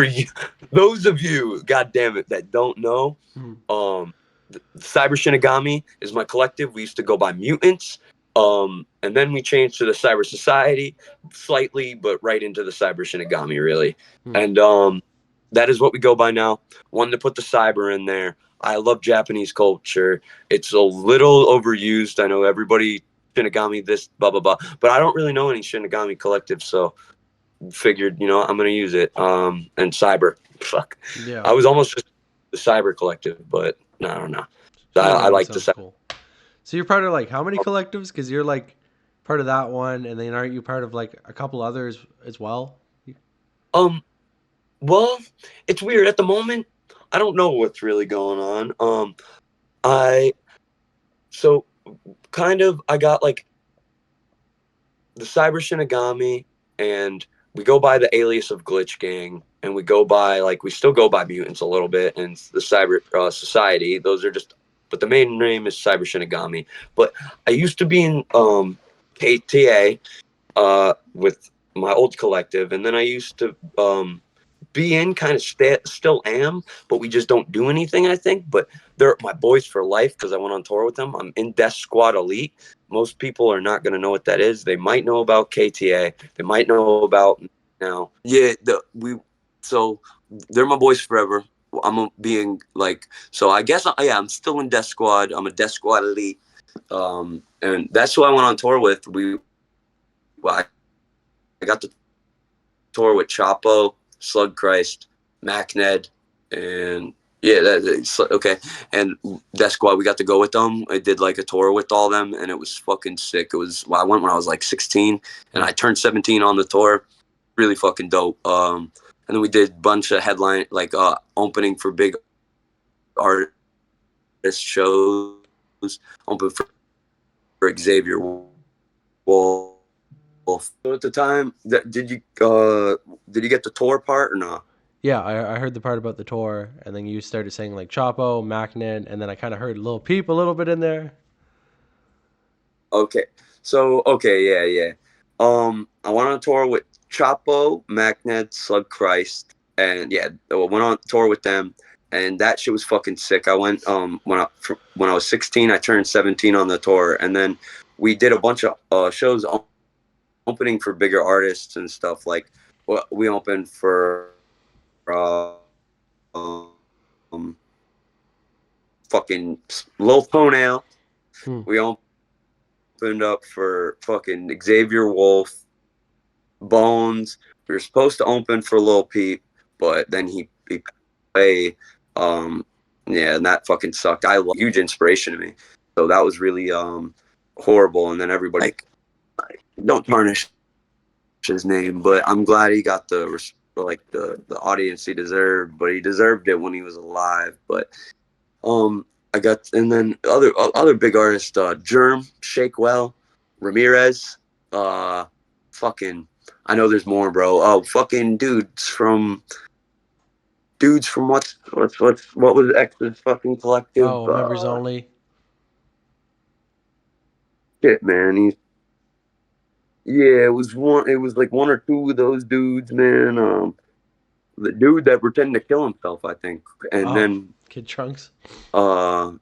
you, those of you, god damn it, that don't know, Hmm. um, the Cyber Shinigami is my collective. We used to go by Mutants, and then we changed to the Cyber Society slightly, but right into the Cyber Shinigami, really. Hmm. And that is what we go by now. Wanted to put the cyber in there. I love Japanese culture. It's a little overused. I know everybody Shinigami this blah blah blah, but I don't really know any Shinigami collective, so figured I'm gonna use it. And cyber, fuck. Yeah. I was almost just the cyber collective, but no, I don't know. I Shinigami like the sounds cyber. cool. So you're part of like how many collectives? Because you're like part of that one, and then aren't you part of like a couple others as well? Um, well, it's weird at the moment. I don't know what's really going on. I so kind of I got like the Cyber Shinigami, and we go by the alias of Glitch Gang, and we go by like we still go by Mutants a little bit, and the Cyber Society. Those are just, but the main name is Cyber Shinigami. But I used to be in KTA with my old collective, and then I used to be in kind of still am, but we just don't do anything. I think, but they're my boys for life because I went on tour with them. I'm in Death Squad Elite. Most people are not going to know what that is. They might know about KTA. They might know about now. Yeah, so they're my boys forever. I'm being like so. I guess yeah, I'm still in Death Squad. I'm a Death Squad Elite, and that's who I went on tour with. I got the tour with Chxpo, Slug Christ, MacNed, and yeah, that's okay. And that's why we got to go with them. I did like a tour with all them, and it was fucking sick. It was I went when I was like 16, and Hmm. I turned 17 on the tour. Really fucking dope. And then we did a bunch of headline like opening for big artist shows, open for Xavier Wolf. So at the time, did you get the tour part or not? Yeah, I heard the part about the tour, and then you started saying like Chapo, Macnin, and then I kind of heard Lil Peep a little bit in there. Okay. So okay, yeah, yeah. I went on tour with Chapo, Magnet, Slug Christ, and yeah, I went on tour with them. and that shit was fucking sick. I went when I was 16, I turned 17 on the tour, and then we did a bunch of shows opening for bigger artists and stuff. Like we opened for fucking Lil Toenail. Hmm. We opened up for fucking Xavier Wolf, Bones. We were supposed to open for Lil Peep, but then he passed away. Um, yeah, and that fucking sucked. I love huge inspiration to me. So that was really horrible. And then everybody like don't tarnish his name, but I'm glad he got the audience he deserved. But he deserved it when he was alive. But I got and then other big artists, Germ, Shakewell, Ramirez, fucking. I know there's more, bro. Oh, fucking dudes from what was X's fucking collective? Oh, members only. Shit, man. Yeah, it was one. It was like one or two of those dudes, man. The dude that pretended to kill himself, I think, and Oh, then Kid Trunks. uh,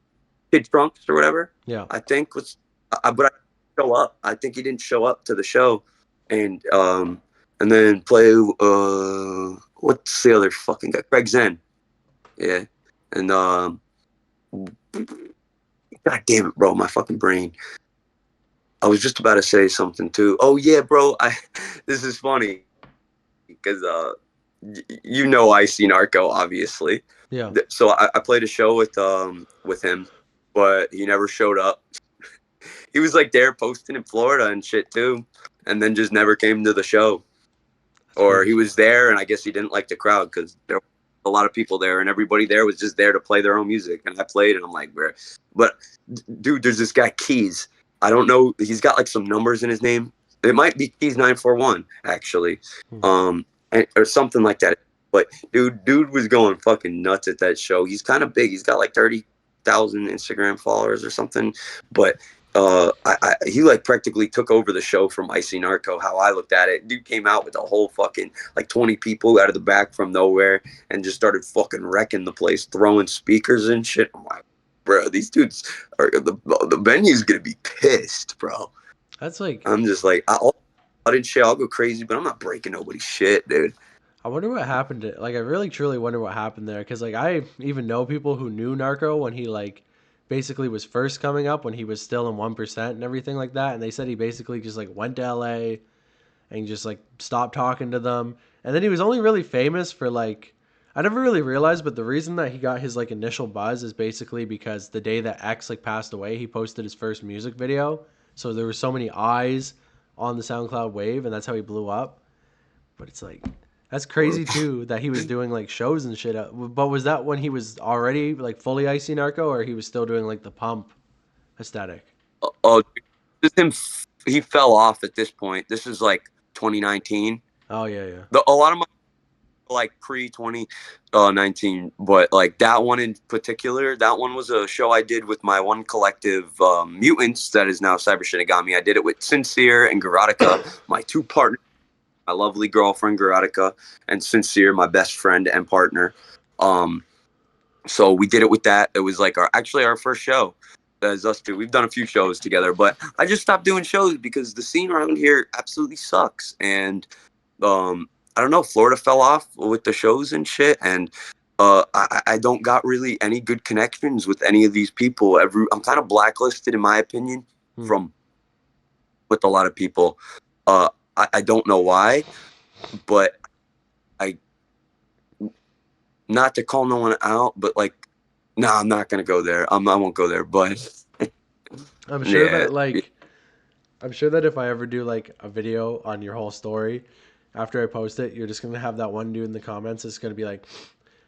Kid Trunks or whatever. Yeah. I think was, but I didn't show up. I think he didn't show up to the show, and then play what's the other fucking guy? Craig Zen. Yeah, and God damn it, bro, my fucking brain. I was just about to say something too. Oh yeah, bro. This is funny because you know I see Narco obviously. Yeah. So I played a show with him, but he never showed up. He was like there posting in Florida and shit too, and then just never came to the show. That's Or he crazy. was there and I guess he didn't like the crowd because there were a lot of people there and everybody there was just there to play their own music. And I played and I'm like, where? But dude, there's this guy Keys. I don't know. He's got like some numbers in his name. It might be Keys 941 actually, Hmm. or something like that. But dude was going fucking nuts at that show. He's kind of big. He's got like 30,000 Instagram followers or something. But he like practically took over the show from Icy Narco. How I looked at it, dude came out with a whole fucking like 20 people out of the back from nowhere and just started fucking wrecking the place, throwing speakers and shit. I'm like, bro, these dudes are the venue's gonna be pissed, bro. That's like, I'm just like, I didn't shit. I'll go crazy, but I'm not breaking nobody's shit, dude. I wonder what happened to, like, I really truly wonder what happened there. Cause, like, I even know people who knew Narco when he, like, basically was first coming up, when he was still in 1% and everything like that. And they said he basically just, like, went to LA and just, like, stopped talking to them. And then he was only really famous for, like, I never really realized, but the reason that he got his, like, initial buzz is basically because the day that X, like, passed away, he posted his first music video. So there were so many eyes on the SoundCloud wave, and that's how he blew up. But it's like, that's crazy too that he was doing like shows and shit. But was that when he was already like fully Icy Narco, or he was still doing like the pump aesthetic? Oh, this him. He fell off at this point. This is like 2019. Oh yeah, yeah. A lot of my like pre 2019, but like that one in particular, that one was a show I did with my one collective, Mutants, that is now Cyber Shinigami. I did it with Sincere and Garotica, my two partners, my lovely girlfriend Garotica, and Sincere, my best friend and partner. Um, so we did it with that. It was like our first show as us two. We've done a few shows together, but I just stopped doing shows because the scene around here absolutely sucks. And I don't know, Florida fell off with the shows and shit, and I don't got really any good connections with any of these people. I'm kind of blacklisted in my opinion Hmm. from with a lot of people. Uh, I don't know why, but I not to call no one out, but like, no, I'm not gonna go there. I won't go there. But I'm sure yeah, that like I'm sure that if I ever do like a video on your whole story, after I post it, you're just gonna have that one dude in the comments. It's gonna be like,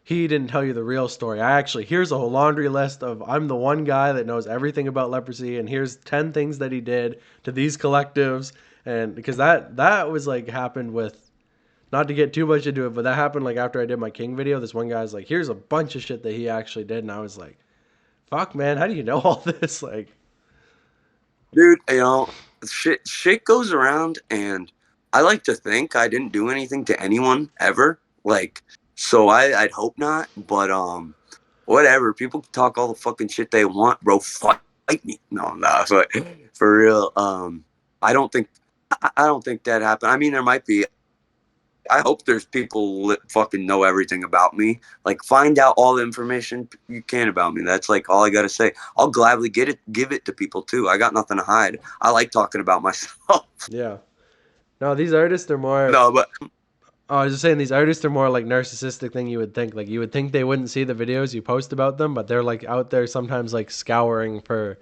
he didn't tell you the real story. I actually, here's a whole laundry list of, I'm the one guy that knows everything about leprosy, and here's 10 things that he did to these collectives. And because that was like happened with, not to get too much into it, but that happened like after I did my King video. This one guy's like, here's a bunch of shit that he actually did, and I was like, fuck man, how do you know all this? Like, dude, shit goes around, and I like to think I didn't do anything to anyone ever. Like, So I'd hope not, but whatever. People can talk all the fucking shit they want, bro. Fight me. No, no, but for real, I don't think I don't think that happened. I mean, there might be. I hope there's people that fucking know everything about me. Like, find out all the information you can about me. That's like all I gotta say. I'll gladly give it to people too. I got nothing to hide. I like talking about myself. Yeah. No, these artists are more. No, but Oh, I was just saying these artists are more like narcissistic than you would think. Like you would think they wouldn't see the videos you post about them, but they're like out there sometimes like scouring for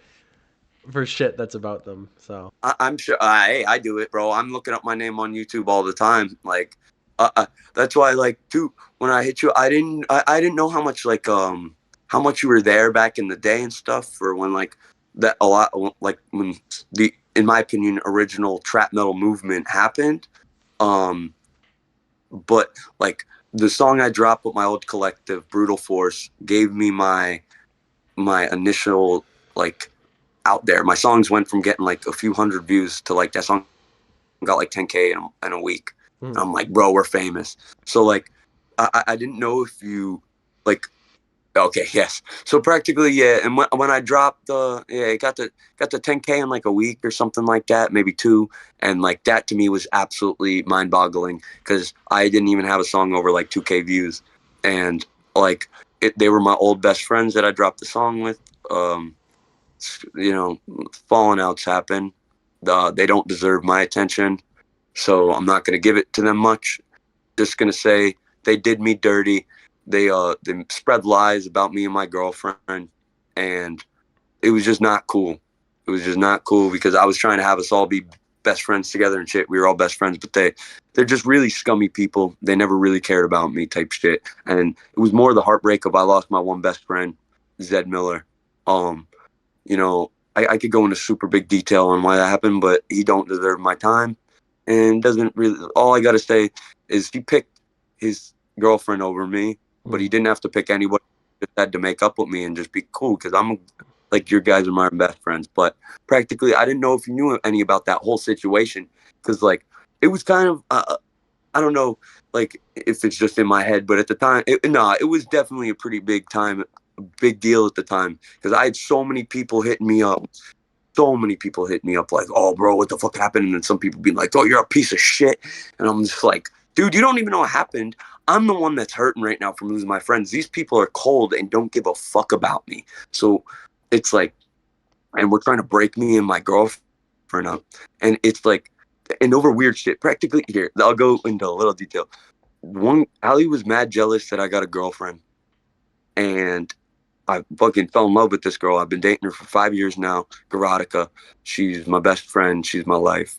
shit that's about them. So I'm sure. Hey, I do it, bro. I'm looking up my name on YouTube all the time. Like, that's why, like, too. When I hit you, I didn't know how much you were there back in the day and stuff. For when like that a lot, like when the, in my opinion, original trap metal movement happened. Um, but like the song I dropped with my old collective, Brutal Force, gave me my initial like out there. My songs went from getting like a few hundred views to like that song got like 10K in a week. And hmm. I'm like, bro, we're famous. So like, I didn't know if you like. Okay, yes. So practically, yeah. And when I dropped the, yeah, it got to 10K in like a week or something like that, maybe two. And like that to me was absolutely mind boggling because I didn't even have a song over like 2K views. And like, they were my old best friends that I dropped the song with. Um, you know, falling outs happen. They don't deserve my attention, so I'm not going to give it to them much. Just going to say they did me dirty. They spread lies about me and my girlfriend, and it was just not cool. It was just not cool because I was trying to have us all be best friends together and shit. We were all best friends, but they're just really scummy people. They never really cared about me type shit. And it was more the heartbreak of I lost my one best friend, Zed Miller. Um, I could go into super big detail on why that happened, but he don't deserve my time and doesn't really. All I got to say is he picked his girlfriend over me, but Hmm. he didn't have to pick anybody. He just had to make up with me and just be cool because I'm like your guys are my best friends. But practically, I didn't know if you knew any about that whole situation because like it was kind of I don't know, like if it's just in my head, but at the time, it was definitely a pretty big deal at the time because I had so many people hitting me up, so many people hitting me up like, "Oh, bro, what the fuck happened?" And then some people being like, "Oh, you're a piece of shit," and I'm just like, "Dude, you don't even know what happened. I'm the one that's hurting right now from losing my friends. These people are cold and don't give a fuck about me." So it's like, and we're trying to break me and my girlfriend up, and it's like, and over weird shit. Practically, here, I'll go into a little detail. One, Ali was mad jealous that I got a girlfriend, and I fucking fell in love with this girl. I've been dating her for 5 years now. Garotica. She's my best friend. She's my life.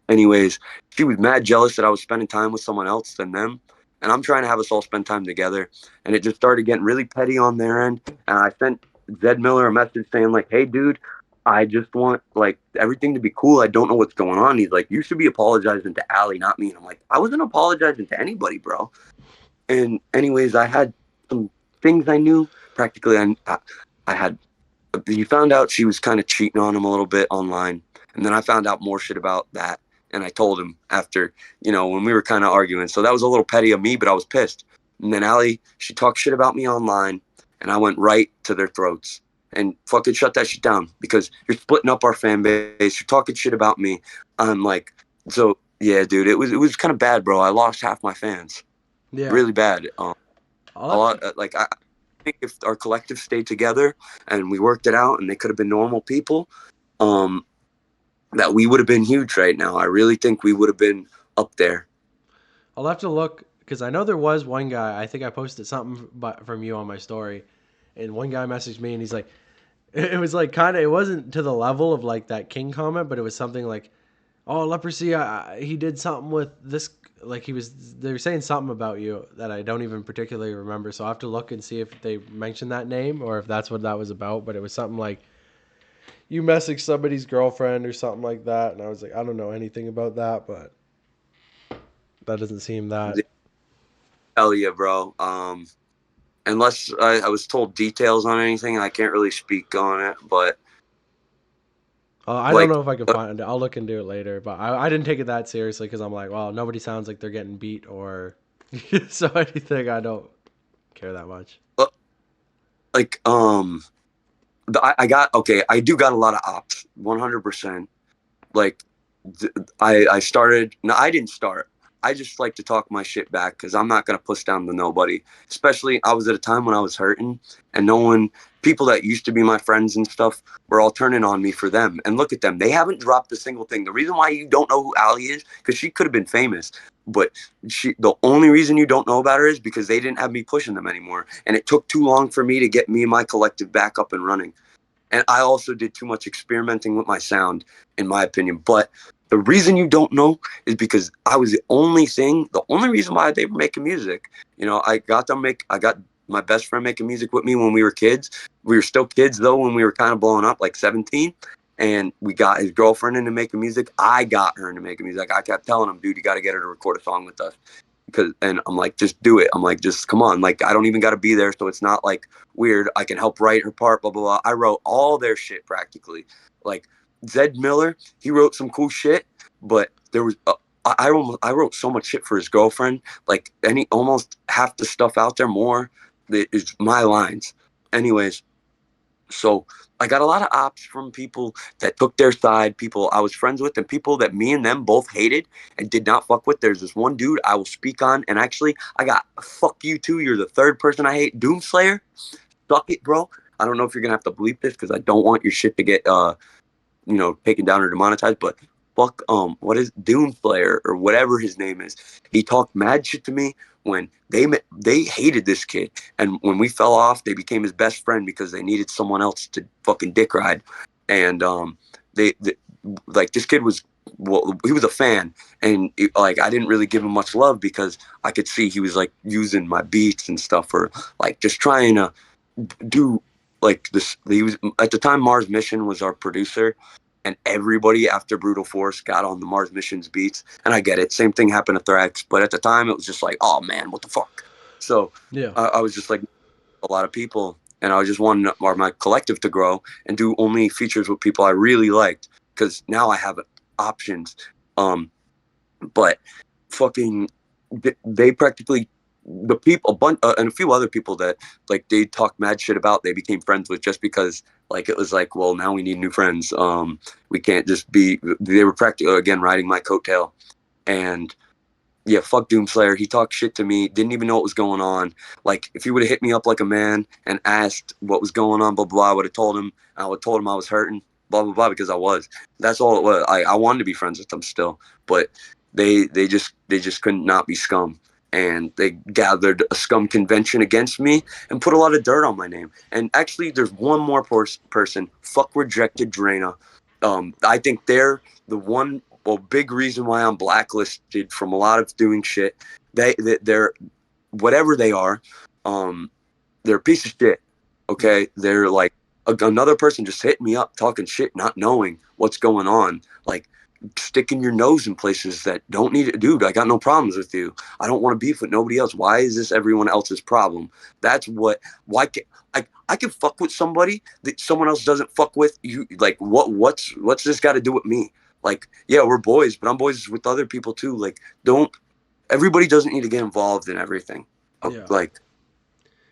Anyways, she was mad jealous that I was spending time with someone else than them. And I'm trying to have us all spend time together. And it just started getting really petty on their end. And I sent Zed Miller a message saying, like, hey, dude, I just want like everything to be cool. I don't know what's going on. He's like, you should be apologizing to Allie, not me. And I'm like, I wasn't apologizing to anybody, bro. And anyways, I had some things I knew. Practically, I had. He found out she was kind of cheating on him a little bit online, and then I found out more shit about that. And I told him after, when we were kind of arguing. So that was a little petty of me, but I was pissed. And then Allie, she talked shit about me online, and I went right to their throats and fucking shut that shit down because you're splitting up our fan base. You're talking shit about me. I'm like, so yeah, dude, it was kind of bad, bro. I lost half my fans, Yeah. really bad. I'll A have to. lot like I think if our collective stayed together and we worked it out and they could have been normal people, um, that we would have been huge right now. I really think we would have been up there. I'll have to look because I know there was one guy. I think I posted something from you on my story, and one guy messaged me and he's like, it was like kind of, it wasn't to the level of like that King comment, but it was something like, oh, leprosy, he did something with this. Like he was, they were saying something about you that I don't even particularly remember. So I have to look and see if they mentioned that name or if that's what that was about. But it was something like you messaged somebody's girlfriend or something like that, and I was like, I don't know anything about that, but that doesn't seem that. Hell yeah, bro. Unless I was told details on anything, I can't really speak on it. But I don't like, know if I can find it. I'll look into it later, but I didn't take it that seriously because I'm like, well, nobody sounds like they're getting beat or. So anything, I don't care that much. Uh, like I got okay. I do got a lot of ops, 100%. Like I started. No, I didn't start. I just like to talk my shit back because I'm not gonna push down to nobody. Especially I was at a time when I was hurting, and no one, people that used to be my friends and stuff, were all turning on me for them. And look at them; they haven't dropped a single thing. The reason why you don't know who Ali is, because she could have been famous, but the only reason you don't know about her is because they didn't have me pushing them anymore, and it took too long for me to get me and my collective back up and running. And I also did too much experimenting with my sound, in my opinion. But the reason you don't know is because I was the only reason why they were making music. I got my best friend making music with me when we were kids. We were still kids though when we were kind of blowing up, like 17. And we got his girlfriend into making music. I got her into making music. I kept telling him, dude, you got to get her to record a song with us because and I'm like, just do it. I'm like, just come on. Like, I don't even got to be there, so it's not like weird. I can help write her part. Blah blah blah. I wrote all their shit practically. Like Zed Miller, he wrote some cool shit, but there was. I wrote so much shit for his girlfriend. Like any almost half the stuff out there more that is my lines. Anyways, so I got a lot of ops from people that took their side, people I was friends with, and people that me and them both hated and did not fuck with. There's this one dude I will speak on, and actually, I got fuck you too. You're the third person I hate. Doomslayer, suck it, bro. I don't know if you're gonna have to bleep this because I don't want your shit to get taken down or demonetized. But fuck, what is Doomslayer or whatever his name is? He talked mad shit to me when they hated this kid, and when we fell off, they became his best friend because they needed someone else to fucking dick ride, and they like this kid was. Well, he was a fan, and like I didn't really give him much love because I could see he was like using my beats and stuff, or like just trying to do like this. He was at the time Mars Mission was our producer, and everybody after Brutal Force got on the Mars Mission's beats. And I get it, same thing happened to Thrax, but at the time it was just like, oh man, what the fuck. So Yeah. I was just like a lot of people, and I just wanted my collective to grow and do only features with people I really liked because now I have options. Um, but fucking they practically the people a bunch and a few other people that like they talk mad shit about they became friends with just because like it was like, well, now we need new friends. We can't just be, they were practically again riding my coattail. And yeah, fuck Doomslayer. He talked shit to me, didn't even know what was going on. Like if he would have hit me up like a man and asked what was going on, blah blah, I would have told him. I would have told him I was hurting, blah blah blah, because I was. That's all it was. I wanted to be friends with them still, but they just couldn't not be scum. And they gathered a scum convention against me and put a lot of dirt on my name. And actually, there's one more person. Fuck rejected Drana. I think they're the one big reason why I'm blacklisted from a lot of doing shit. They're whatever they are, um, they're a piece of shit. Yeah. Okay, they're like another person just hitting me up talking shit, not knowing what's going on, like sticking your nose in places that don't need it. Dude, I got no problems with you. I don't want to beef with nobody else. Why is this everyone else's problem? That's what. Why can I can fuck with somebody that someone else doesn't fuck with you? Like what's this got to do with me? Like, yeah, we're boys, but I'm boys with other people too. Like, don't everybody doesn't need to get involved in everything. Yeah. Like,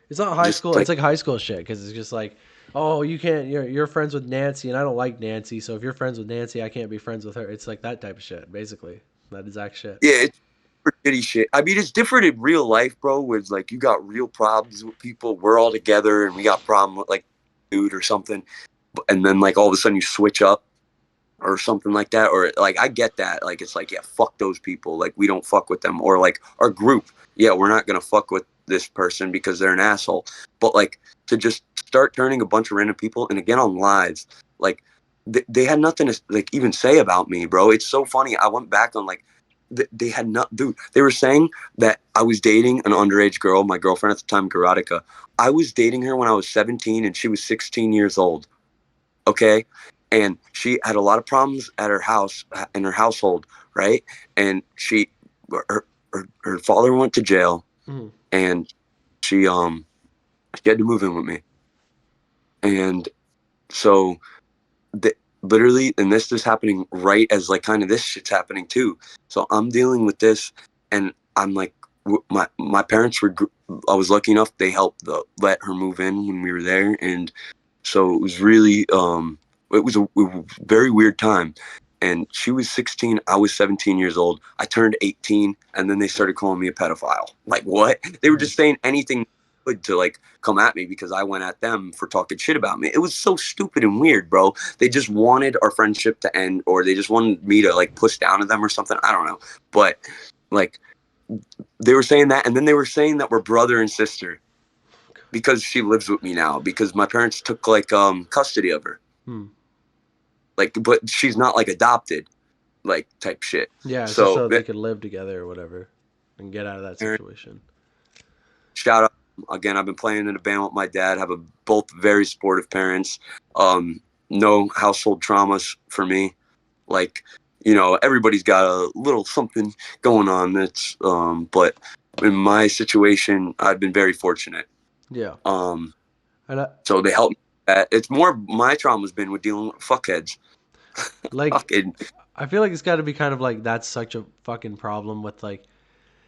It's not high just school. It's like like high school shit because it's just like, oh, you can't. You're friends with Nancy, and I don't like Nancy. So if you're friends with Nancy, I can't be friends with her. It's like that type of shit, basically. That exact shit. yeah, it's shitty shit. I mean, it's different in real life, bro. Where it's like you got real problems with people. We're all together, and we got problem with like dude or something, and then like all of a sudden you switch up or something like that. Or like I get that. Like it's like, yeah, fuck those people. Like we don't fuck with them. Or like our group, yeah, we're not gonna fuck with this person because they're an asshole. But like to just start turning a bunch of random people and again on lives, like they had nothing to like even say about me, bro. It's so funny. I went back on like they had not, dude. They were saying that I was dating an underage girl, my girlfriend at the time, Karadika. I was dating her when I was 17 and she was 16 years old. Okay. And she had a lot of problems at her house, in her household, right? And her father went to jail, Mm. and she had to move in with me. And so literally, and this is happening right as like kind of this shit's happening too. So I'm dealing with this, and I'm like my parents were. I was lucky enough; they helped let her move in when we were there, and so it was really it was a very weird time. And she was 16, I was 17 years old. I turned 18, and then they started calling me a pedophile. Like what? They were just saying anything good to like come at me because I went at them for talking shit about me. It was so stupid and weird, bro. They just wanted our friendship to end, or they just wanted me to like push down at them or something. I don't know, but like they were saying that, and then they were saying that we're brother and sister because she lives with me now because my parents took like custody of her. Hmm. Like, but she's not like adopted, like type shit. Yeah, it's just So so they could live together or whatever and get out of that parents, situation. shout out again. I've been playing in a band with my dad. Have a both very supportive parents. No household traumas for me. Like, everybody's got a little something going on. That's but in my situation, I've been very fortunate. Yeah. Um, And so they helped me. It's more my trauma's been with dealing with fuckheads. like Fucking I feel like it's got to be kind of like that's such a fucking problem with like.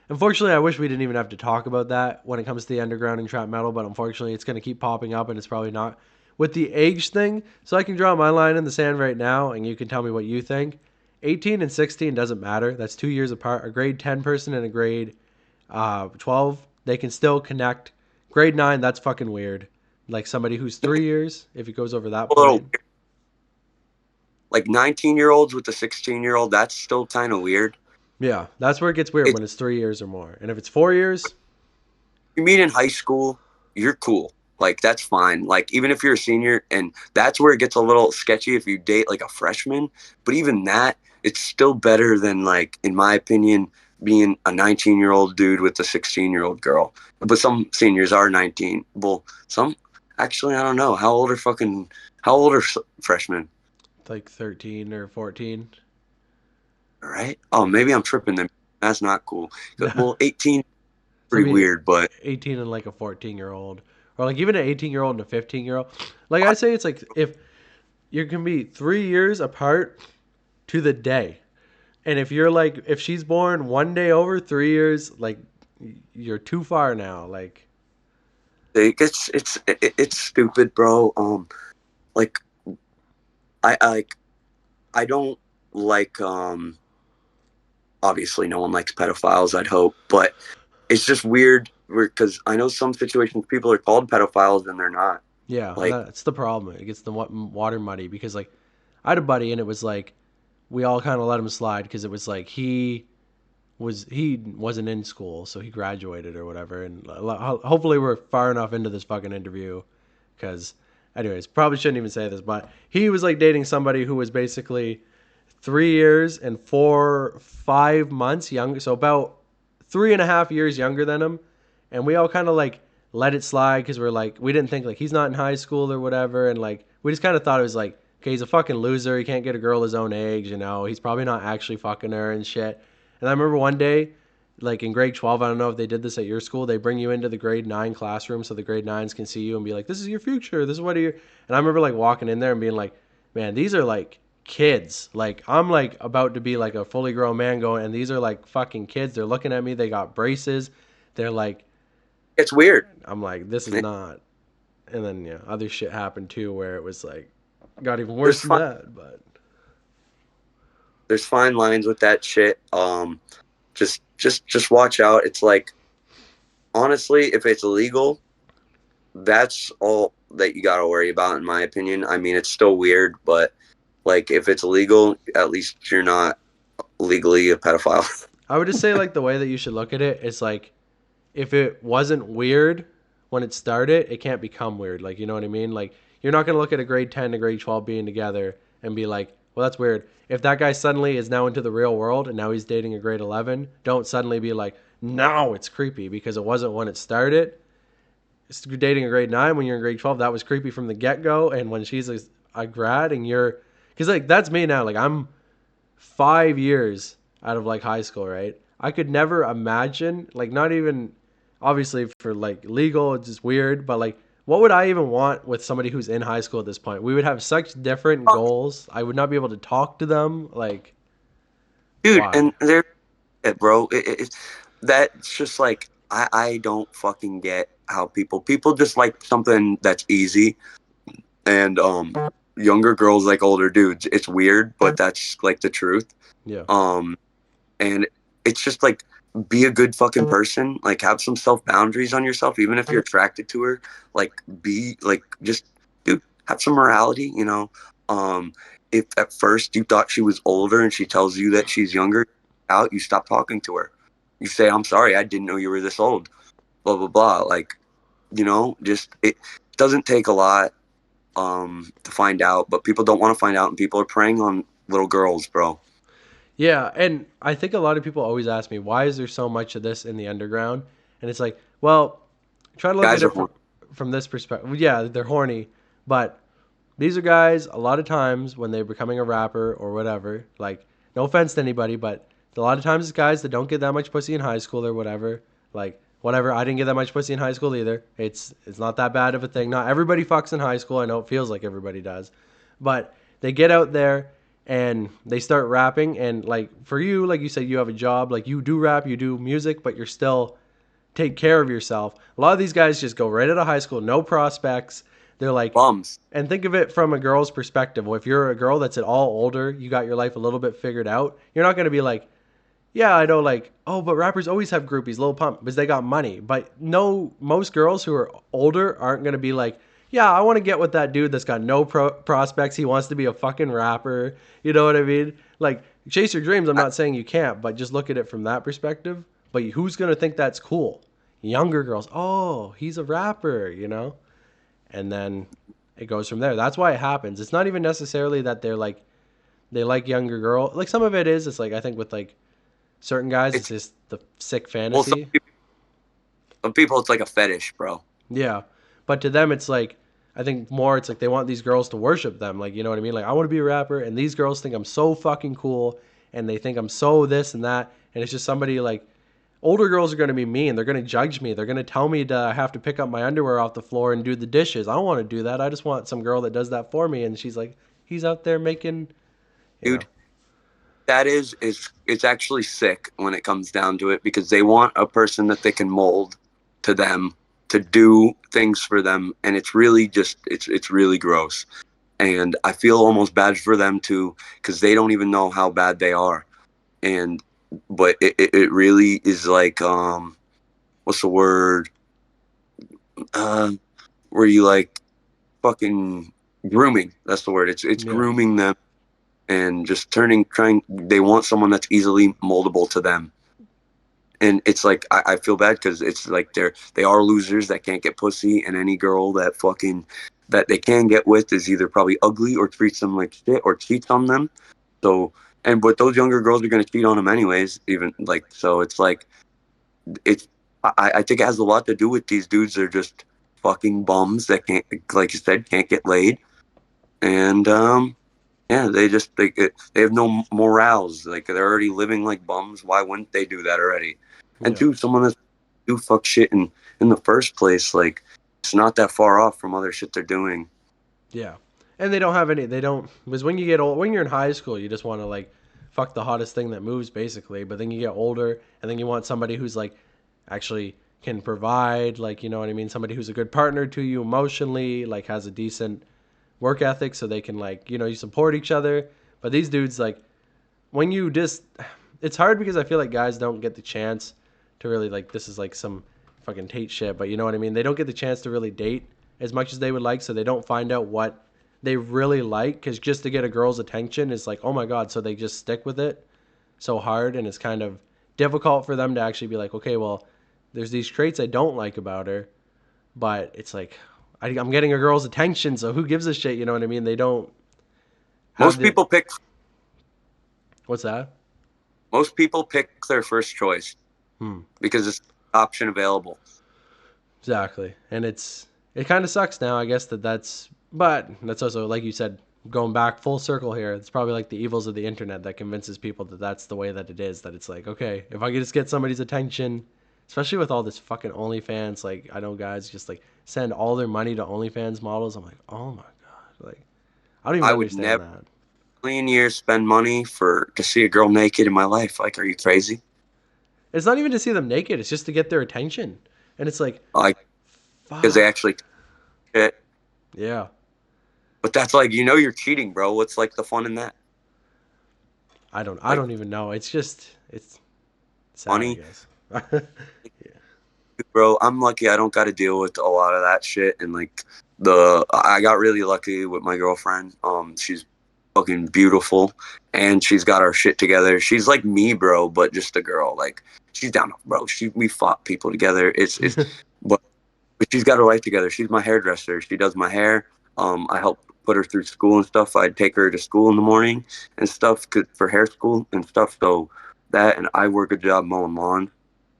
Unfortunately, I wish we didn't even have to talk about that when it comes to the underground and trap metal, but unfortunately, it's going to keep popping up and it's probably not. With the age thing, so I can draw my line in the sand right now and you can tell me what you think. 18 and 16 doesn't matter. That's 2 years apart. A grade 10 person and a grade 12, they can still connect. Grade 9, that's fucking weird. Like somebody who's 3 years, if it goes over that a little point. like 19-year-olds with a 16-year-old. That's still kind of weird. Yeah, that's where it gets weird It's when it's 3 years or more. And if it's 4 years, you meet in high school, you're cool. Like that's fine. Like even if you're a senior, and that's where it gets a little sketchy if you date like a freshman. But even that, it's still better than like, in my opinion, being a 19-year-old dude with a 16-year-old girl. But some seniors are 19. Well, some actually I don't know how old are freshmen? like 13 or 14. All right. Oh, maybe I'm tripping them. That's not cool. Well, 18 So I pretty mean, weird, but 18 and like a 14-year-old, or like even an 18-year-old and a 15-year-old. Like I say, it's like if you can be 3 years apart to the day, and if you're like if she's born one day over 3 years, like you're too far now. Like it's stupid, bro. Like like I don't like obviously no one likes pedophiles, I'd hope, but it's just weird because I know some situations people are called pedophiles and they're not. yeah, and Like that's the problem. It gets the water muddy because like I had a buddy and it was like we all kind of let him slide because it was like he wasn't in school, so he graduated or whatever. And hopefully, we're far enough into this fucking interview, because, anyways, probably shouldn't even say this, but he was like dating somebody who was basically 3 years and 5 months younger, so about 3.5 years younger than him, and we all kind of like let it slide because we're like we didn't think like he's not in high school or whatever, and like we just kind of thought it was like okay, he's a fucking loser, he can't get a girl his own age, he's probably not actually fucking her and shit. And I remember one day, like in grade 12, I don't know if they did this at your school, they bring you into the grade 9 classroom so the grade 9s can see you and be like, this is your future. This is what you. And I remember like walking in there and being like, man, these are like kids. Like I'm like about to be like a fully grown man going, and these are like fucking kids. They're looking at me. They got braces. They're like, it's weird. I'm like, this is not. And then yeah, other shit happened too where it was like, got even worse There's than fine that. But there's fine lines with that shit. Just watch out. It's like honestly, if it's illegal, that's all that you got to worry about in my opinion. I mean, it's still weird, but like if it's illegal, at least you're not legally a pedophile. I would just say like the way that you should look at it is like if it wasn't weird when it started, it can't become weird. Like, you know what I mean? Like, you're not going to look at a grade 10 and a grade 12 being together and be like, well, that's weird. If that guy suddenly is now into the real world and now he's dating a grade 11, don't suddenly be like, no, it's creepy because it wasn't when it started. It's dating a grade 9 when you're in grade 12, that was creepy from the get go. And when she's a grad and you're, because like that's me now. Like, I'm 5 years out of like high school, right? I could never imagine, like, not even obviously for like legal, it's just weird, but like, what would I even want with somebody who's in high school at this point? We would have such different goals. I would not be able to talk to them. Like, Dude, why? and they're bro. that's just like I don't fucking get how people just like something that's easy, and younger girls like older dudes. It's weird, but that's like the truth. Yeah. Um and it's just like, be a good fucking person, like have some self boundaries on yourself, even if you're attracted to her. Like, be like, just, dude, have some morality, you know. If at first you thought she was older and she tells you that she's younger, out, you stop talking to her. You say, I'm sorry, I didn't know you were this old, blah blah blah. Like, you know, just, it doesn't take a lot to find out, but people don't want to find out, and people are preying on little girls, bro. Yeah, and I think a lot of people always ask me, why is there so much of this in the underground? And it's like, well, try to look at Guys are it horny. from this perspective. Yeah, they're horny, but these are guys a lot of times when they're becoming a rapper or whatever, like no offense to anybody, but a lot of times it's guys that don't get that much pussy in high school or whatever. Like whatever, I didn't get that much pussy in high school either. It's not that bad of a thing. Not everybody fucks in high school. I know it feels like everybody does. But they get out there and they start rapping, and like for you, like you said, you have a job, like you do rap, you do music, but you're still take care of yourself. A lot of these guys just go right out of high school, no prospects. They're like, Bums. and think of it from a girl's perspective. Well, if you're a girl that's at all older, you got your life a little bit figured out. You're not going to be like, yeah, I know, like, oh, but rappers always have groupies, Lil Pump, because they got money. But no, most girls who are older aren't going to be like, yeah, I want to get with that dude that's got no prospects. He wants to be a fucking rapper. You know what I mean? Like, chase your dreams. I'm I, not saying you can't, but just look at it from that perspective. But who's going to think that's cool? Younger girls, oh, he's a rapper, you know? And then it goes from there. That's why it happens. It's not even necessarily that they're like, they like younger girl. Like, some of it is, it's like, I think with like, certain guys, it's it's just the sick well, fantasy. some people it's like a fetish, bro. Yeah. But to them, it's like, I think more, it's like they want these girls to worship them. Like, you know what I mean? Like, I want to be a rapper, and these girls think I'm so fucking cool, and they think I'm so this and that. And it's just somebody like, older girls are going to be mean. They're going to judge me. They're going to tell me to have to pick up my underwear off the floor and do the dishes. I don't want to do that. I just want some girl that does that for me. And she's like, he's out there making, you know. Dude, that is it's actually sick when it comes down to it, because they want a person that they can mold to them, to do things for them, and it's really just, it's really gross. And I feel almost bad for them too, because they don't even know how bad they are. And but it really is like, what's the word, uh where you like, fucking grooming, that's the word. It's Yeah. grooming them, and just trying, they want someone that's easily moldable to them. And it's like, I feel bad, because it's like they are losers that can't get pussy, and any girl that fucking, that they can get with is either probably ugly, or treats them like shit, or cheats on them. So, and but those younger girls are going to cheat on them anyways, even like, so it's like, it's, I think it has a lot to do with these dudes. They're just fucking bums that can't, like you said, can't get laid. And yeah, they have no morals. Like, they're already living like bums. Why wouldn't they do that already? And Yeah. two, someone that's do fuck shit in the first place, like, it's not that far off from other shit they're doing. Yeah. And they don't have any, they don't, because when you get old, when you're in high school, you just want to like fuck the hottest thing that moves basically. But then you get older and then you want somebody who's like actually can provide, like, you know what I mean? Somebody who's a good partner to you emotionally, like has a decent work ethic so they can like, you know, you support each other. But these dudes, like, when you just, it's hard because I feel like guys don't get the chance to really like, this is like some fucking Tate shit, but you know what I mean? They don't get the chance to really date as much as they would like, so they don't find out what they really like, because just to get a girl's attention is like, oh my god, so they just stick with it so hard, and it's kind of difficult for them to actually be like, okay, well, there's these traits I don't like about her, but it's like, I'm getting a girl's attention, so who gives a shit, you know what I mean? They don't have Most the, people pick what's that? most people pick their first choice Hmm. because it's the option available. Exactly. And it kind of sucks now, I guess but that's also like you said, going back full circle here. It's probably like the evils of the internet that convinces people that that's the way that it is. That it's like, okay, if I could just get somebody's attention, especially with all this fucking OnlyFans. Like, I know guys just like send all their money to OnlyFans models. I'm like, oh my god, like I don't even I would understand never that. in a million years spend money for to see a girl naked in my life. Like, are you crazy? It's not even to see them naked. It's just to get their attention. And it's like, Like, because they fuck. actually shit. Yeah. But that's like, you're cheating, bro. What's like the fun in that? I Like, don't even know. It's just it's sad, I money, guess. Yeah. bro. I'm lucky I don't got to deal with a lot of that shit. And like, I got really lucky with my girlfriend. She's fucking beautiful, and she's got our shit together. She's like me, bro, but just a girl. Like, she's down, bro. We fought people together. But she's got her life together. She's my hairdresser. She does my hair. I help put her through school and stuff. I'd take her to school in the morning and stuff for hair school and stuff. So that, and I work a job mowing lawn,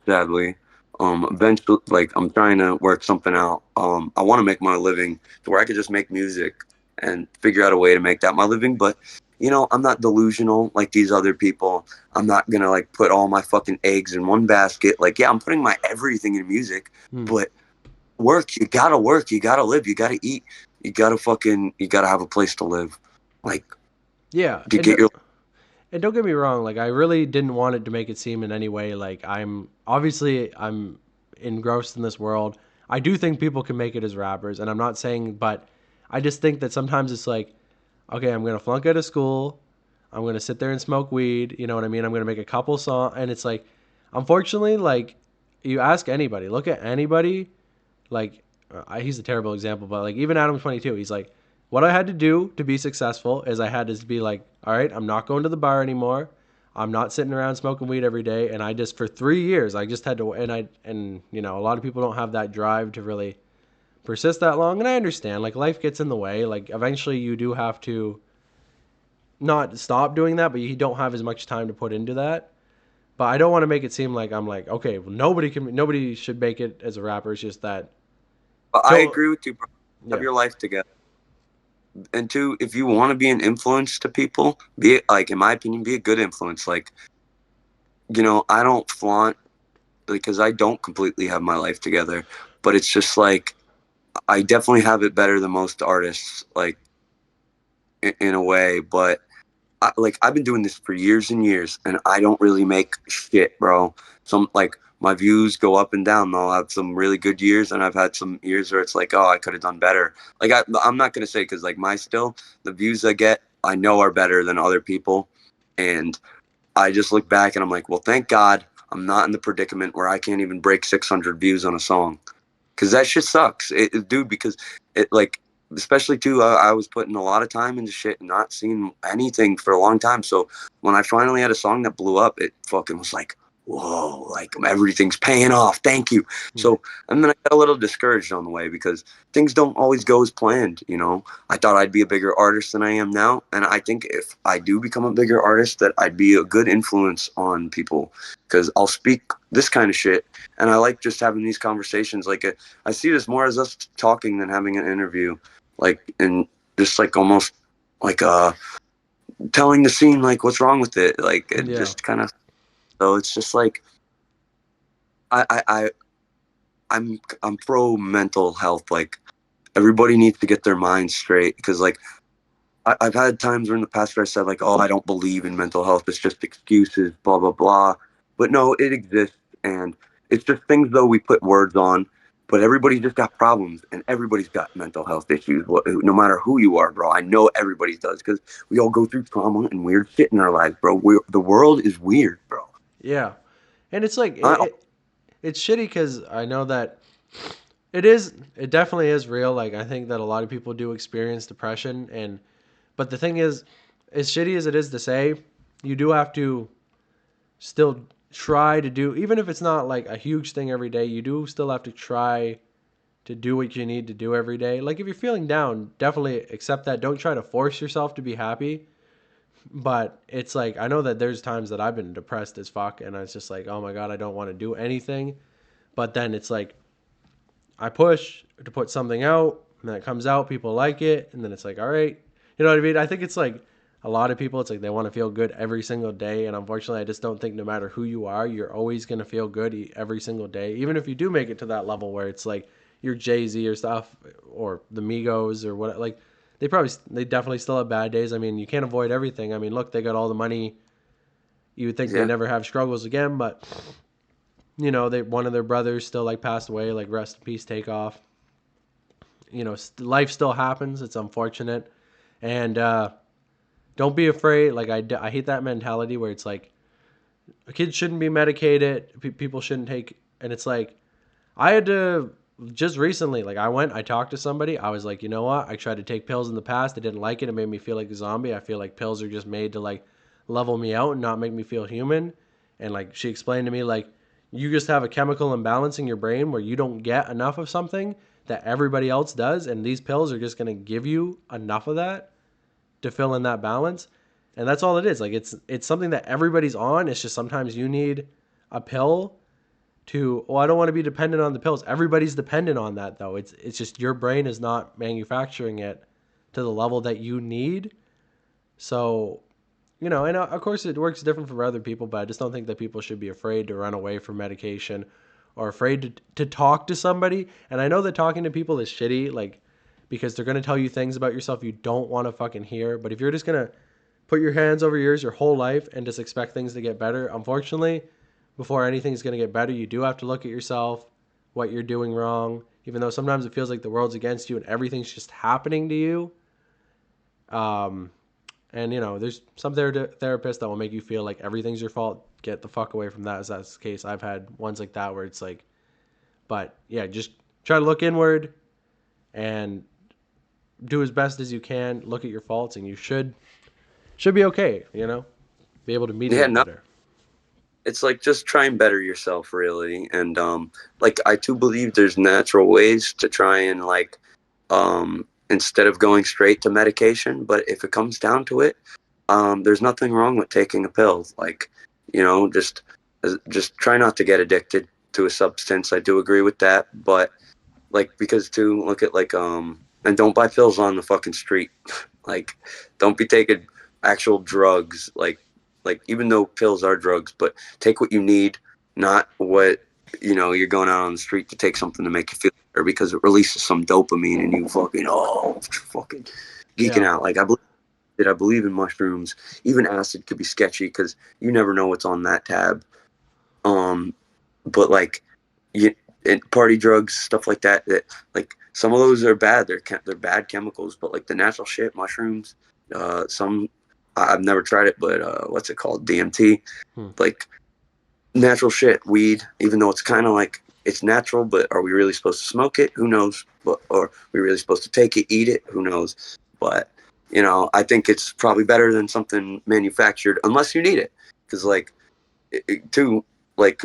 sadly. Eventually, like, I'm trying to work something out. I want to make my living to where I could just make music and figure out a way to make that my living. But I'm not delusional like these other people. I'm not gonna like put all my fucking eggs in one basket. Like, yeah, I'm putting my everything in music, Hmm. but work, you gotta live, you gotta eat, you gotta have a place to live. Like, Yeah, to get your and don't get me wrong, like I really didn't want it to make it seem in any way like I'm engrossed in this world. I do think people can make it as rappers, and I'm not saying, but I just think that sometimes it's like, okay, I'm gonna flunk out of school, I'm gonna sit there and smoke weed, you know what I mean? I'm gonna make a couple songs, and it's like, unfortunately, like you ask anybody, look at anybody, like he's a terrible example, but like even Adam 22, he's like, what I had to do to be successful is I had to be like, all right, I'm not going to the bar anymore. I'm not sitting around smoking weed every day. And I just for 3 years I just had to, and a lot of people don't have that drive to really persist that long. And I understand, like life gets in the way. Like eventually you do have to not stop doing that, but you don't have as much time to put into that. But I don't want to make it seem like I'm like, okay, well, nobody should make it as a rapper. It's just that I till agree with you, bro. Have yeah. your life together. And two, if you want to be an influence to people, be it, like, in my opinion, be a good influence. Like, I don't flaunt because I don't completely have my life together, but it's just like I definitely have it better than most artists, like, in a way. But I've been doing this for years and years, and I don't really make shit, bro. Some like my views go up and down. I'll have some really good years, and I've had some years where it's like, oh, I could have done better. Like, I'm not gonna say because like the views I get, I know are better than other people, and I just look back and I'm like, well, thank God I'm not in the predicament where I can't even break 600 views on a song because that shit sucks, dude. Because it like, especially too, I was putting a lot of time into shit and not seeing anything for a long time. So when I finally had a song that blew up, it fucking was like, whoa, like everything's paying off. Thank you. Yeah. So and then I got a little discouraged on the way because things don't always go as planned. I thought I'd be a bigger artist than I am now, and I think if I do become a bigger artist, that I'd be a good influence on people because I'll speak this kind of shit, and I like just having these conversations. Like, I see this more as us talking than having an interview, like, and just like almost like telling the scene like what's wrong with it, like it Yeah. just kind of. So it's just like I I, I I'm pro mental health. Like, everybody needs to get their mind straight because like I've had times where in the past where I said like, oh, I don't believe in mental health. It's just excuses, blah blah blah. But no, it exists, and it's just things though we put words on. But everybody's just got problems, and everybody's got mental health issues. No matter who you are, bro. I know everybody does because we all go through trauma and weird shit in our lives, bro. The world is weird, bro. Yeah. And it's like I, it's shitty because I know that it definitely is real. Like I think that a lot of people do experience depression, and but the thing is, as shitty as it is to say, you do have to still try to do, even if it's not like a huge thing every day, you do still have to try to do what you need to do every day. Like if you're feeling down, definitely accept that. Don't try to force yourself to be happy. But it's like I know that there's times that I've been depressed as fuck, and it's just like, oh my god, I don't want to do anything. But then it's like I push to put something out, and then it comes out, people like it, and then it's like, all right, you know what I mean? I think it's like a lot of people, it's like they want to feel good every single day, and unfortunately, I just don't think no matter who you are, you're always gonna feel good every single day, even if you do make it to that level where it's like you're Jay Z or stuff, or the Migos or what, like. They definitely still have bad days. I mean, you can't avoid everything. I mean, look, they got all the money. You would think they yeah, never have struggles again, but you know, they one of their brothers still like passed away, like rest in peace, take off. You know, life still happens. It's unfortunate, and don't be afraid. Like I hate that mentality where it's like kids shouldn't be medicated, people shouldn't take, and it's like I had to just recently, like I talked to somebody. I was like, you know what? I tried to take pills in the past. I didn't like it. It made me feel like a zombie. I feel like pills are just made to like level me out and not make me feel human. And like she explained to me, like you just have a chemical imbalance in your brain where you don't get enough of something that everybody else does, and these pills are just gonna give you enough of that to fill in that balance. And that's all it is. Like it's something that everybody's on. It's just sometimes you need a pill to, well, I don't want to be dependent on the pills. Everybody's dependent on that though. It's just your brain is not manufacturing it to the level that you need. So, you know, and of course it works different for other people, but I just don't think that people should be afraid to run away from medication or afraid to talk to somebody. And I know that talking to people is shitty, like because they're going to tell you things about yourself you don't want to fucking hear. But if you're just going to put your hands over your ears your whole life and just expect things to get better, unfortunately, before anything's going to get better, you do have to look at yourself, what you're doing wrong, even though sometimes it feels like the world's against you and everything's just happening to you. Um, and, you know, there's some therapists that will make you feel like everything's your fault. Get the fuck away from that, as that's the case. I've had ones like that where it's like, but yeah, just try to look inward and do as best as you can. Look at your faults, and you should be okay. You know, be able to Yeah, mediate no, better. it's like just try and better yourself, really. And like I do believe there's natural ways to try and like instead of going straight to medication. But if it comes down to it, there's nothing wrong with taking a pill. Like, you know, just try not to get addicted to a substance. I do agree with that, but like because to look at like and don't buy pills on the fucking street. Like, don't be taking actual drugs. Like even though pills are drugs, but take what you need, not what you know you're going out on the street to take something to make you feel better because it releases some dopamine and you fucking geeking Yeah, out. Like I believe in mushrooms. Even acid could be sketchy because you never know what's on that tab. Um, but like you, and party drugs, stuff like that. That like some of those are bad. They're bad chemicals. But like the natural shit, mushrooms. Some I've never tried it, but what's it called? DMT. hmm. Like natural shit, weed. Even though it's kind of like it's natural, but are we really supposed to smoke it? Who knows? But or are we really supposed to take it, eat it? Who knows? But you know, I think it's probably better than something manufactured, unless you need it. Because like too like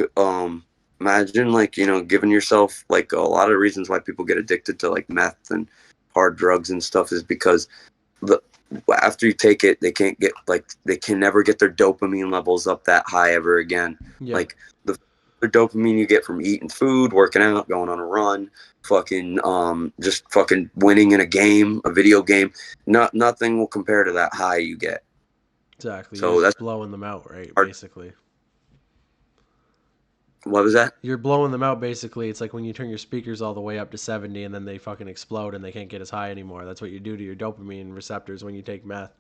imagine like you know giving yourself like a lot of reasons why people get addicted to like meth and hard drugs and stuff is because the after you take it they can never get their dopamine levels up that high ever again. Yeah, Like the dopamine you get from eating food, working out, going on a run, fucking just fucking winning in a game, a video game, nothing will compare to that high you get. exactly. You're So that's just blowing them out, right? hard. Basically, What was that? you're blowing them out. Basically, it's like when you turn your speakers all the way up to 70 and then they fucking explode and they can't get as high anymore. That's what you do to your dopamine receptors when you take meth.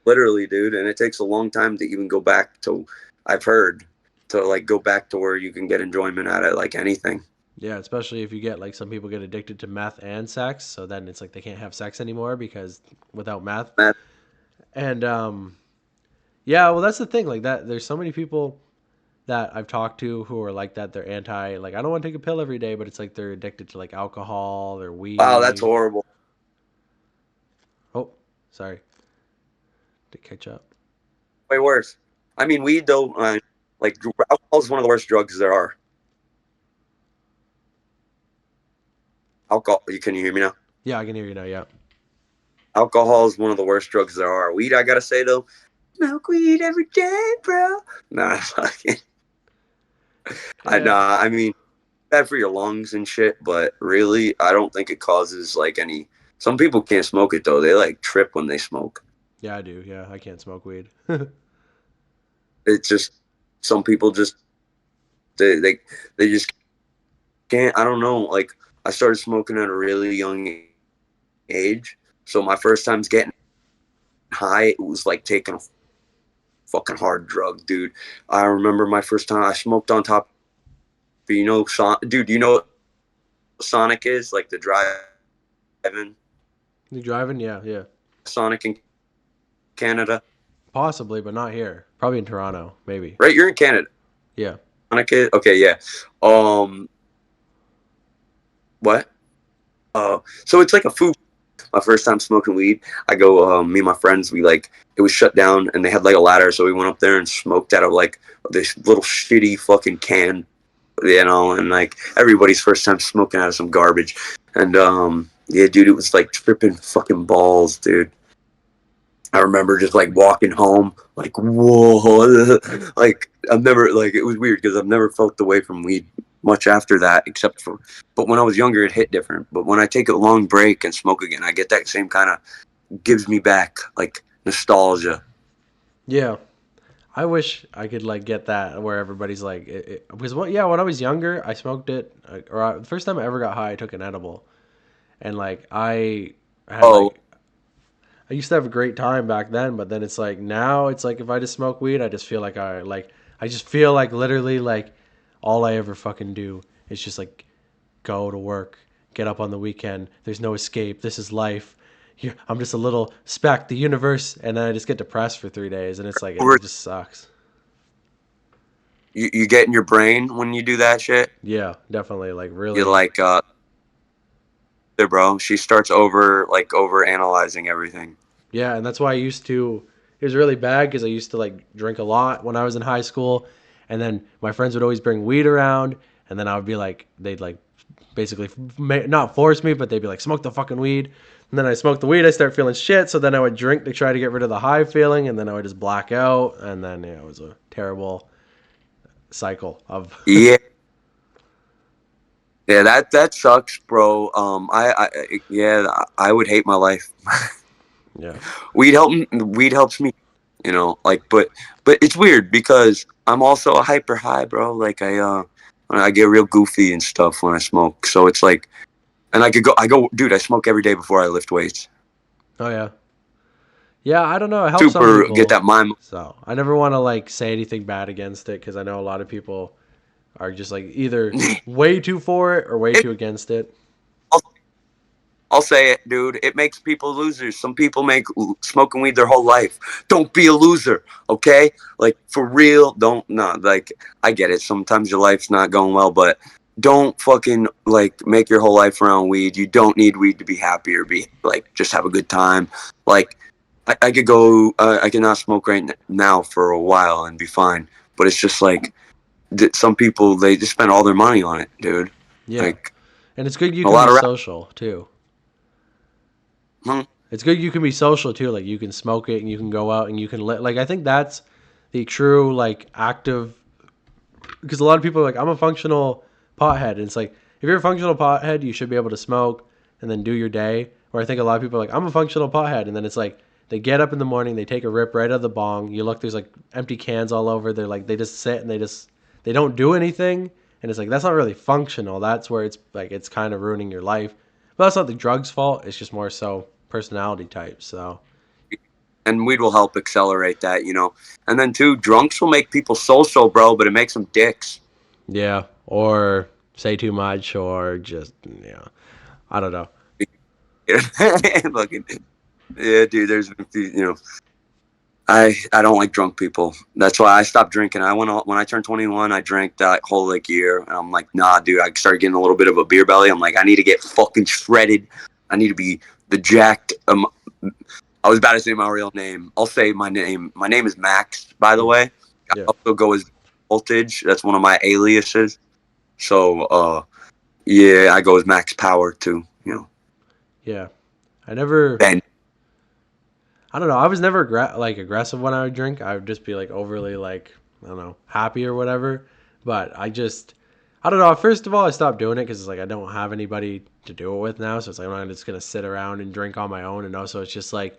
Literally, dude, and it takes a long time to even go back to. I've heard to like go back to where you can get enjoyment out of like anything. Yeah, especially if you get like some people get addicted to meth and sex, so then it's like they can't have sex anymore because without meth. Matt, And yeah, well that's the thing. Like that there's so many people that I've talked to who are like that. They're anti like I don't want to take a pill every day, but it's like they're addicted to like alcohol or wow, that's weed. horrible. Oh, sorry. To catch up. Way worse. I mean, weed though, like alcohol is one of the worst drugs there are. Alcohol. Can you hear me now? Yeah, I can hear you now. Yeah. Alcohol is one of the worst drugs there are. Weed, I gotta say though, smoke weed every day, bro. Nah, fucking. Yeah. I mean, bad for your lungs and shit, but really, I don't think it causes like any. Some people can't smoke it though. They like trip when they smoke. Yeah, I do. Yeah, I can't smoke weed. It's just some people just they they, they just can't. I don't know. Like I started smoking at a really young age, so my first times getting high, it was like taking a fucking hard drug, dude. I remember my first time I smoked on top You know, dude, you know what Sonic is? Like the drive-in You driving? Yeah, yeah. Sonic in Canada, Possibly, but not here. Probably in Toronto, maybe. right? You're in Canada. Yeah. Sonic is okay, yeah. Um, what? So it's like a food. My first time smoking weed, I go, me and my friends, we like, it was shut down and they had like a ladder. So we went up there and smoked out of like this little shitty fucking can, you know, and like everybody's first time smoking out of some garbage. And, yeah, dude, it was like tripping fucking balls, dude. I remember just like walking home, like, whoa, like I've never, like, it was weird because I've never felt the way from weed much after that, except for, but when I was younger, it hit different. But when I take a long break and smoke again, I get that same kind of, gives me back like nostalgia. Yeah. I wish I could like get that where everybody's like, because what? Yeah, when I was younger, I smoked it. The first time I ever got high, I took an edible, and like I had Oh, like I used to have a great time back then, but then it's like now it's like if I just smoke weed, I just feel like I just feel like literally like all I ever fucking do is just like go to work, get up on the weekend. There's no escape. This is life. I'm just a little speck, the universe, and then I just get depressed for 3 days, and it's like over, it just sucks. you get in your brain when you do that shit. Yeah, definitely. Like You're really, like, there, bro. She starts over analyzing everything. yeah, and that's why I used to. It was really bad because I used to like drink a lot when I was in high school, and then my friends would always bring weed around, and then I would be like, they'd like basically not force me, but they'd be like, smoke the fucking weed. And then I smoked the weed, I start feeling shit, so then I would drink to try to get rid of the high feeling, and then I would just black out, and then yeah, it was a terrible cycle of. Yeah. Yeah, that sucks, bro. Yeah, I would hate my life. Yeah. Weed helps me, you know, like, but it's weird because I'm also a hyper high, bro. Like I get real goofy and stuff when I smoke. So it's like, and dude, I smoke every day before I lift weights. Oh yeah. Yeah, I don't know. It helps some Super get people. that mind. So I never want to like say anything bad against it because I know a lot of people are just like either way too for it or way it, too against it. I'll say it, dude. It makes people losers. Some people make smoking weed their whole life. Don't be a loser, okay? Like for real. Don't no. Like I get it. Sometimes your life's not going well, but don't fucking like make your whole life around weed. You don't need weed to be happy or be like just have a good time. Like I could go. I could not smoke right now for a while and be fine. But it's just like some people they just spend all their money on it, dude. Yeah. Like And it's good you a can lot be of social too. rap. It's good you can be social too. Like you can smoke it and you can go out and you can like I think that's the true like active because a lot of people are like I'm a functional pothead and it's like if you're a functional pothead you should be able to smoke and then do your day. Or I think a lot of people are like I'm a functional pothead and then it's like they get up in the morning they take a rip right out of the bong. You look there's like empty cans all over. They're like they just sit and they don't do anything and it's like that's not really functional. That's where it's like it's kind of ruining your life. But that's not the drug's fault. It's just more so personality type. So And weed will help accelerate that, you know. And then too, drunks will make people social, bro, but it makes them dicks. yeah, or say too much, or just yeah, I don't know. Fucking yeah, dude. There's you know, I don't like drunk people. That's why I stopped drinking. I went when I turned 21. I drank that whole like year, and I'm like, nah, dude. I started getting a little bit of a beer belly. I'm like, I need to get fucking shredded. I need to be the jacked. I was about to say my real name. I'll say my name. My name is Max, by the Mm, way. I yeah, also go as Voltage. That's one of my aliases. So, yeah, I go as Max Power too. You know, yeah. I never. Ben. I don't know. I was never like aggressive when I would drink. I would just be like overly like I don't know happy or whatever. But I don't know. First of all, I stopped doing it because it's like I don't have anybody to do it with now. So it's like I'm not just gonna sit around and drink on my own. And also, it's just like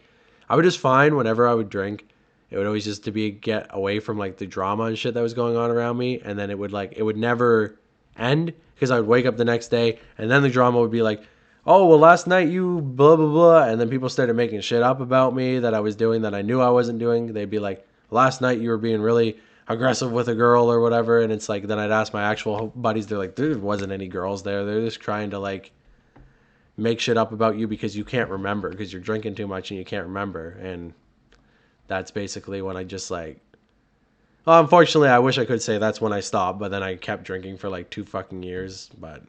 I would just find whenever I would drink, it would always just to be get away from like the drama and shit that was going on around me. And then it would never end because I would wake up the next day and then the drama would be like, oh well last night you blah blah blah and then people started making shit up about me that I was doing that I knew I wasn't doing. They'd be like last night you were being really aggressive with a girl or whatever, and it's like then I'd ask my actual buddies, they're like, there wasn't any girls there. They're just trying to like make shit up about you because you can't remember because you're drinking too much and you can't remember. And that's basically when I just like. Well, unfortunately, I wish I could say that's when I stopped, but then I kept drinking for like 2 fucking years. But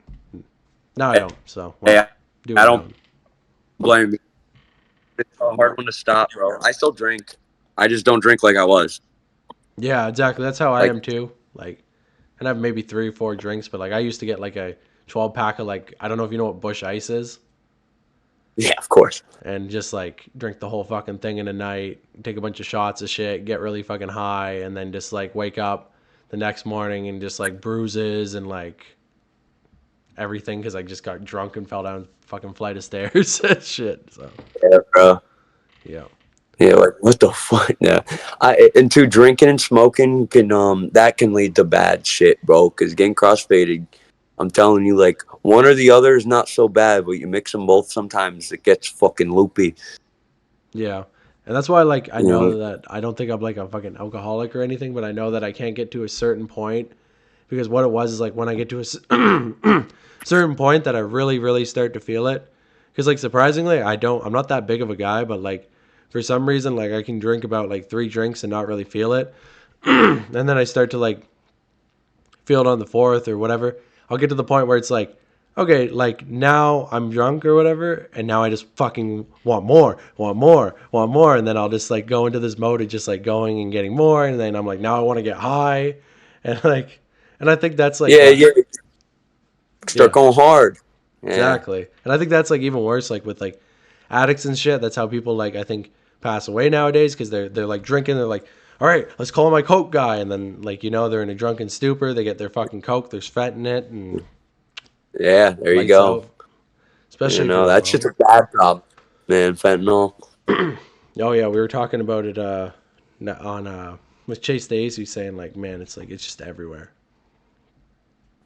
now I don't. So Hey, well, do I what I don't don't. blame you. It's a hard one to stop, bro. I still drink. I just don't drink like I was. Yeah, exactly. That's how I Like, am too. Like, and I have maybe 3 or 4 drinks, but like I used to get like a 12 pack of like I don't know if you know what Bush Ice is, yeah, of course. and just like drink the whole fucking thing in a night, take a bunch of shots of shit, get really fucking high, and then just like wake up the next morning and just like bruises and like everything because I just got drunk and fell down fucking flight of stairs. Shit. So Yeah, bro. yeah. Yeah, like what the fuck? Yeah, and two, drinking and smoking can that can lead to bad shit, bro. Because getting crossfaded, I'm telling you, like one or the other is not so bad, but you mix them both, sometimes it gets fucking loopy. Yeah. And that's why like I You know? know that I don't think I'm like a fucking alcoholic or anything, but I know that I can't get to a certain point because what it was is like when I get to a certain point that I really start to feel it. Because like surprisingly, I'm not that big of a guy, but like for some reason like I can drink about like 3 drinks and not really feel it. And then I start to like feel it on the fourth or whatever. I'll get to the point where it's like, okay, like now I'm drunk or whatever, and now I just fucking want more, want more, want more, and then I'll just like go into this mode of just like going and getting more, and then I'm like, now I want to get high, and like, and I think that's like, Yeah, yeah. Start yeah, going hard. Yeah, exactly, and I think that's like even worse, like with like addicts and shit. That's how people like I think pass away nowadays because they're like drinking. They're like, all right, let's call my coke guy, and then like they're in a drunken stupor. They get their fucking coke. There's fent in it, and yeah. There you lights go. out. You Especially know, for that's just a bad problem, man. Fentanyl. oh yeah, we were talking about it on with Chase Days. He's saying like, man, it's like it's just everywhere.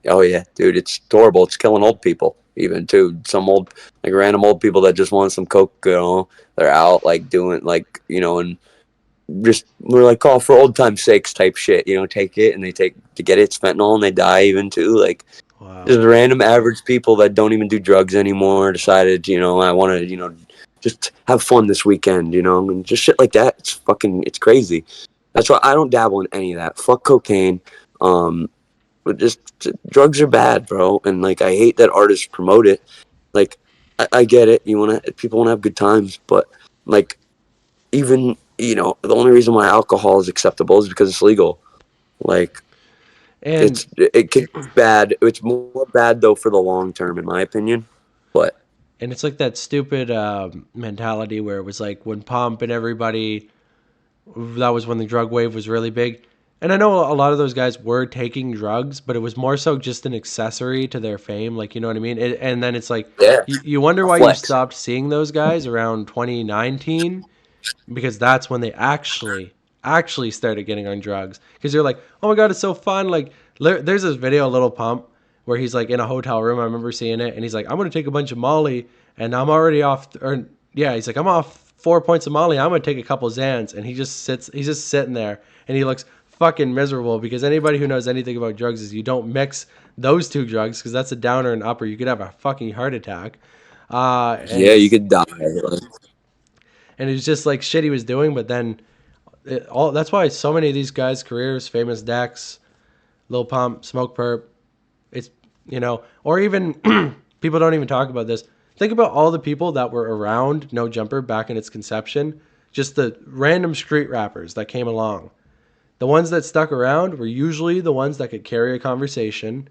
Oh yeah, dude, it's horrible. It's killing old people, even too. Some old, like random old people that just want some coke. You know, they're out like doing like and just we're like, oh, for old time's sakes type shit. Take it and they take to get it. It's fentanyl and they die even too. Like Wow. just random average people that don't even do drugs anymore decided, I want to, just have fun this weekend, and just shit like that. It's crazy. That's why I don't dabble in any of that. Fuck cocaine. Um, but just drugs are bad, bro. And like, I hate that artists promote it. Like, I get it. People want to have good times, but like, even, the only reason why alcohol is acceptable is because it's legal. Like, And it can be bad. It's more bad though for the long term, in my opinion. But it's like that stupid mentality where it was like when Pump and everybody that was when the drug wave was really big. And I know a lot of those guys were taking drugs, but it was more so just an accessory to their fame. Like, you know what I mean? And then it's like, yeah, you wonder a why you flex. stopped seeing those guys around 2019 because that's when they actually started getting on drugs because you're like, oh my god, it's so fun. Like there's this video, Little Pump, where he's like in a hotel room. I remember seeing it, and he's like, I'm gonna take a bunch of Molly, and I'm already off. Or yeah, he's like, I'm off 4 points of Molly. I'm gonna take a couple Zans, and he's just sitting there, and he looks fucking miserable because anybody who knows anything about drugs is you don't mix those two drugs because that's a downer and upper. You could have a fucking heart attack. Yeah, you could die. Like, And it's just like shit he was doing, but then all that's why so many of these guys' careers, famous Dex, Lil Pump, Smoke Perp, it's or even people don't even talk about this. Think about all the people that were around No Jumper back in its conception, just the random street rappers that came along. The ones that stuck around were usually the ones that could carry a conversation.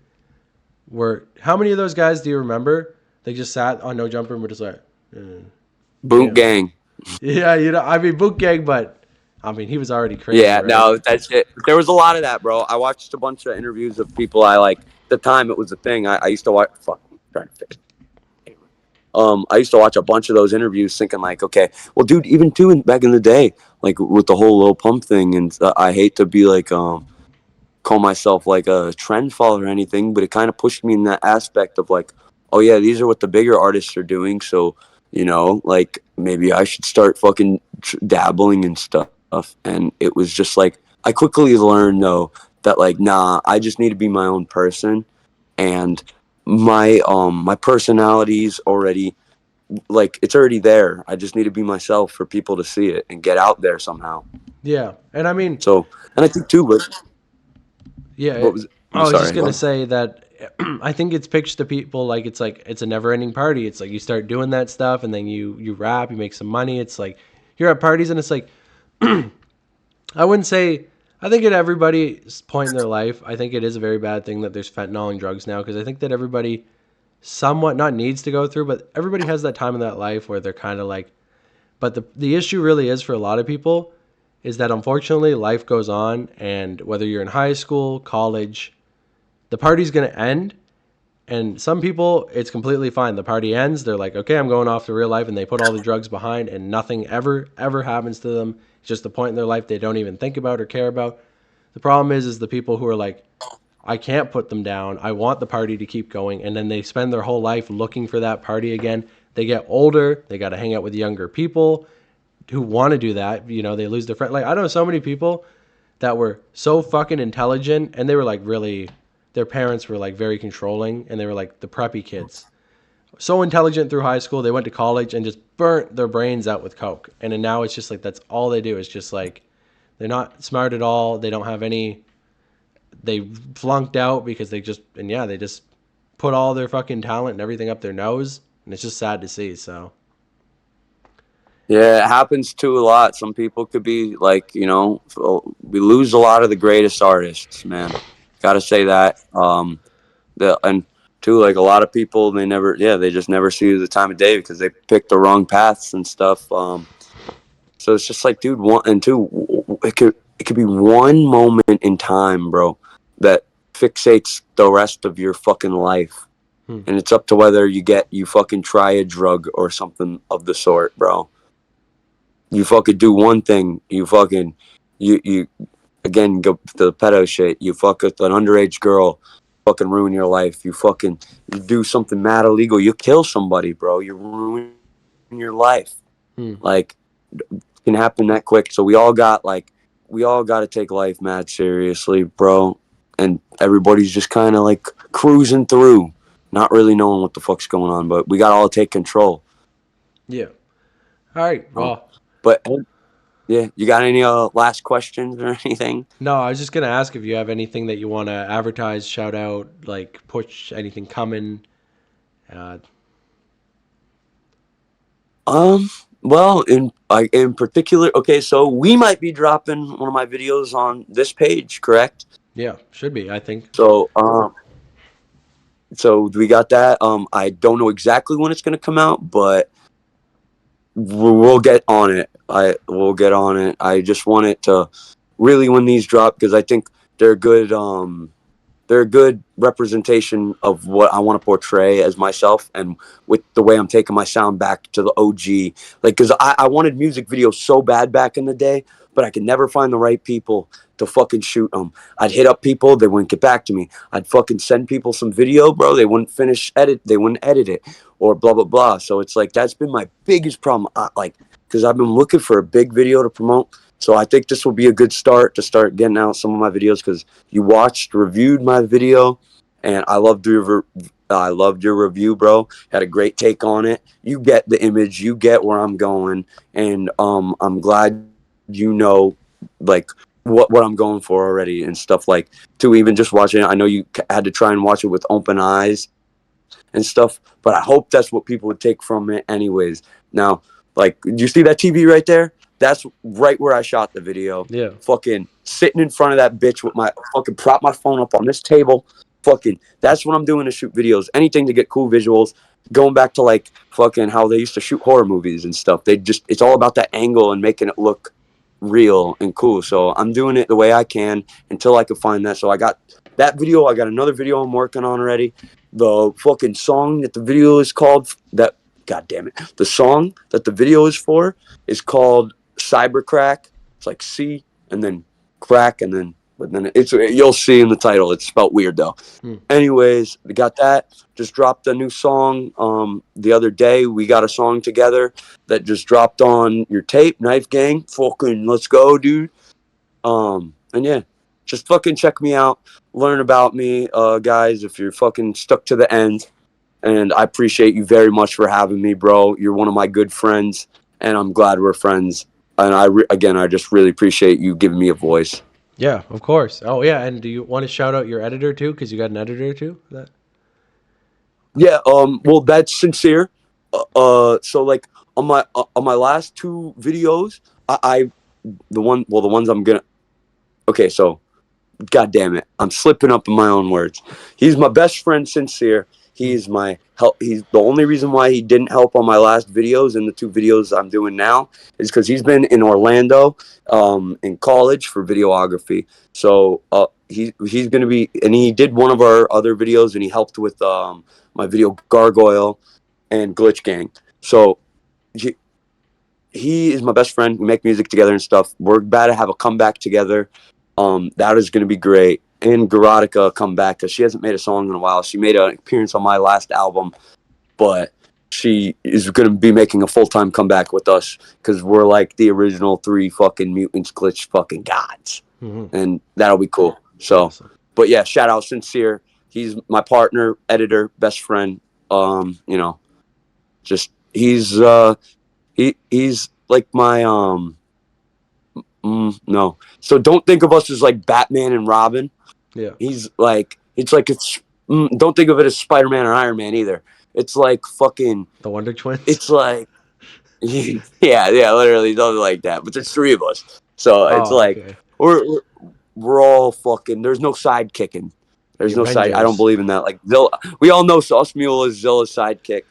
Were how many of those guys do you remember? They just sat on No Jumper and were just like, boot yeah, gang. yeah, I mean, Boot Gang, but I mean, he was already crazy, Yeah, right? no, that's it. There was a lot of that, bro. I watched a bunch of interviews of people I like. At the time, it was a thing. I used to watch. Fuck, I'm trying to fix. I used to watch a bunch of those interviews, thinking like, okay, well, dude, even too back in the day, like with the whole Lil Pump thing, and I hate to be like, call myself like a trend follower or anything, but it kind of pushed me in that aspect of like, oh yeah, these are what the bigger artists are doing, so like maybe I should start fucking dabbling and stuff. And it was just like I quickly learned though that like, nah, I just need to be my own person, and my personality's already like it's already there. I just need to be myself for people to see it and get out there somehow. Yeah, and I mean, So, and I think too, but yeah, what was it? I'm I was just sorry. gonna say that I think it's pitched to people like it's a never ending party. It's like you start doing that stuff and then you rap, you make some money. It's like you're at parties and it's like I wouldn't say I think at everybody's point in their life, I think it is a very bad thing that there's fentanyl and drugs now because I think that everybody somewhat not needs to go through, but everybody has that time in that life where they're kind of like. But the issue really is for a lot of people is that unfortunately life goes on, and whether you're in high school, college, the party's going to end. And some people, it's completely fine. The party ends. They're like, okay, I'm going off to real life. And they put all the drugs behind, and nothing ever happens to them. It's just a point in their life they don't even think about or care about. The problem is the people who are like, I can't put them down. I want the party to keep going. And then they spend their whole life looking for that party again. They get older. They got to hang out with younger people who want to do that. You know, they lose their friend. Like, I know so many people that were so fucking intelligent and they were like really, their parents were like very controlling and they were like the preppy kids. So intelligent through high school, they went to college and just burnt their brains out with coke. And then now it's just like that's all they do is just like they're not smart at all. They don't have any. They flunked out because they just and yeah they just put all their fucking talent and everything up their nose, and it's just sad to see. So Yeah, it happens too a lot. Some people could be like, we lose a lot of the greatest artists, man. Got to say that. And too, like a lot of people, they just never see the time of day because they picked the wrong paths and stuff. So it's just like, dude, one and two, it could be one moment in time, bro, that fixates the rest of your fucking life, hmm. and it's up to whether you fucking try a drug or something of the sort, bro. You fucking do one thing, you again go to the pedo shit. You fuck with an underage girl, fucking ruin your life. You do something mad illegal. You kill somebody, bro. You ruin your life. Like Hmm. can happen that quick. So we all got to take life mad seriously, bro. And everybody's just kind of like cruising through, not really knowing what the fuck's going on. But we got to all take control. Yeah. All right. Oh, Well, but yeah, you got any last questions or anything? no, I was just gonna ask if you have anything that you want to advertise, shout out, like push anything coming. Uh, Um, well, in particular, okay, so we might be dropping one of my videos on this page, correct? yeah, should be. I think. So, so we got that. I don't know exactly when it's gonna come out, but we'll get on it. We'll get on it. I just want it to really when these drop because I think they're good. They're a good representation of what I want to portray as myself and with the way I'm taking my sound back to the OG. Like, because I wanted music videos so bad back in the day, but I could never find the right people to fucking shoot them. I'd hit up people, they wouldn't get back to me. I'd fucking send people some video, bro, they wouldn't edit it or blah, blah, blah. So it's like, that's been my biggest problem. Because I've been looking for a big video to promote. So I think this will be a good start to start getting out some of my videos because you reviewed my video, and I loved your review, bro. Had a great take on it. You get the image, you get where I'm going, and I'm glad like what I'm going for already and stuff like to even just watching it. I know you had to try and watch it with open eyes and stuff, but I hope that's what people would take from it, anyways. Now, like, do you see that TV right there? That's right where I shot the video. Yeah. Fucking sitting in front of that bitch with my fucking prop my phone up on this table. Fucking, that's what I'm doing to shoot videos. Anything to get cool visuals. Going back to like fucking how they used to shoot horror movies and stuff. It's all about that angle and making it look real and cool. So I'm doing it the way I can until I can find that. So I got that video. I got another video I'm working on already. The fucking song that the video is called, that, god damn it, the song that the video is for is called Cybercrack. It's like C and then crack and then, but then you'll see in the title. It's spelled weird though. Hmm. Anyways, we got that. Just dropped a new song the other day. We got a song together that just dropped on your tape, Knife Gang. Fucking let's go, dude. And yeah, just fucking check me out, learn about me, guys. If you're fucking stuck to the end, and I appreciate you very much for having me, bro. You're one of my good friends, and I'm glad we're friends. And again, I just really appreciate you giving me a voice. Yeah, of course. Oh yeah, and do you want to shout out your editor too? Because you got an editor too. That Yeah. Well, that's sincere. So like on my last two videos, I the ones I'm gonna. Okay, so God damn it, I'm slipping up in my own words. He's my best friend, sincere. hmm. He's my help. He's the only reason why he didn't help on my last videos and the two videos I'm doing now is because he's been in Orlando, in college for videography. So he's gonna be, and he did one of our other videos, and he helped with my video Gargoyle and Glitch Gang. So he, he is my best friend. We make music together and stuff. We're about to have a comeback together. That is going to be great. And Garotica come back because she hasn't made a song in a while. She made an appearance on my last album, but she is going to be making a full time comeback with us because we're like the original three fucking mutants, glitch fucking gods, Hmm. and that'll be cool. So, Awesome. but yeah, shout out sincere. He's my partner, editor, best friend. You know, just he's like my no. So don't think of us as like Batman and Robin. Yeah, He's like don't think of it as Spider Man or Iron Man either. It's like fucking. the Wonder Twins. It's like yeah, literally something like that. But there's three of us, so it's Oh, like okay. we're we're all fucking. There's no side kicking. The There's no side. I don't Avengers. believe in that. Like Zilla, we all know Sauce Mule is Zilla's sidekick.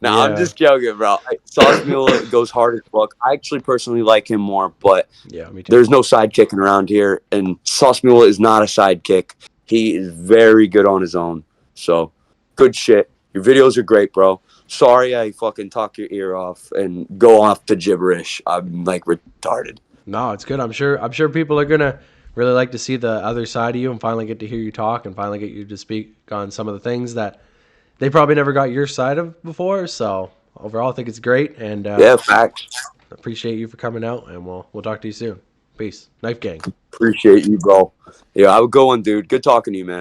Now I'm Yeah, just joking, bro. Sauce Mule goes hard as fuck. I actually personally like him more, but yeah, me too. there's no sidekicking around here, and Sauce Mule is not a sidekick. He is very good on his own. So, good shit. Your videos are great, bro. Sorry I fucking talk your ear off and go off to gibberish. I'm like retarded. No, it's good. I'm sure people are gonna really like to see the other side of you and finally get to hear you talk and finally get you to speak on some of the things that they probably never got your side of before. So overall, I think it's great, and Yeah, facts. appreciate you for coming out. And we'll talk to you soon. Peace, Knife Gang. Appreciate you, bro. Yeah, I would go on, dude. Good talking to you, man.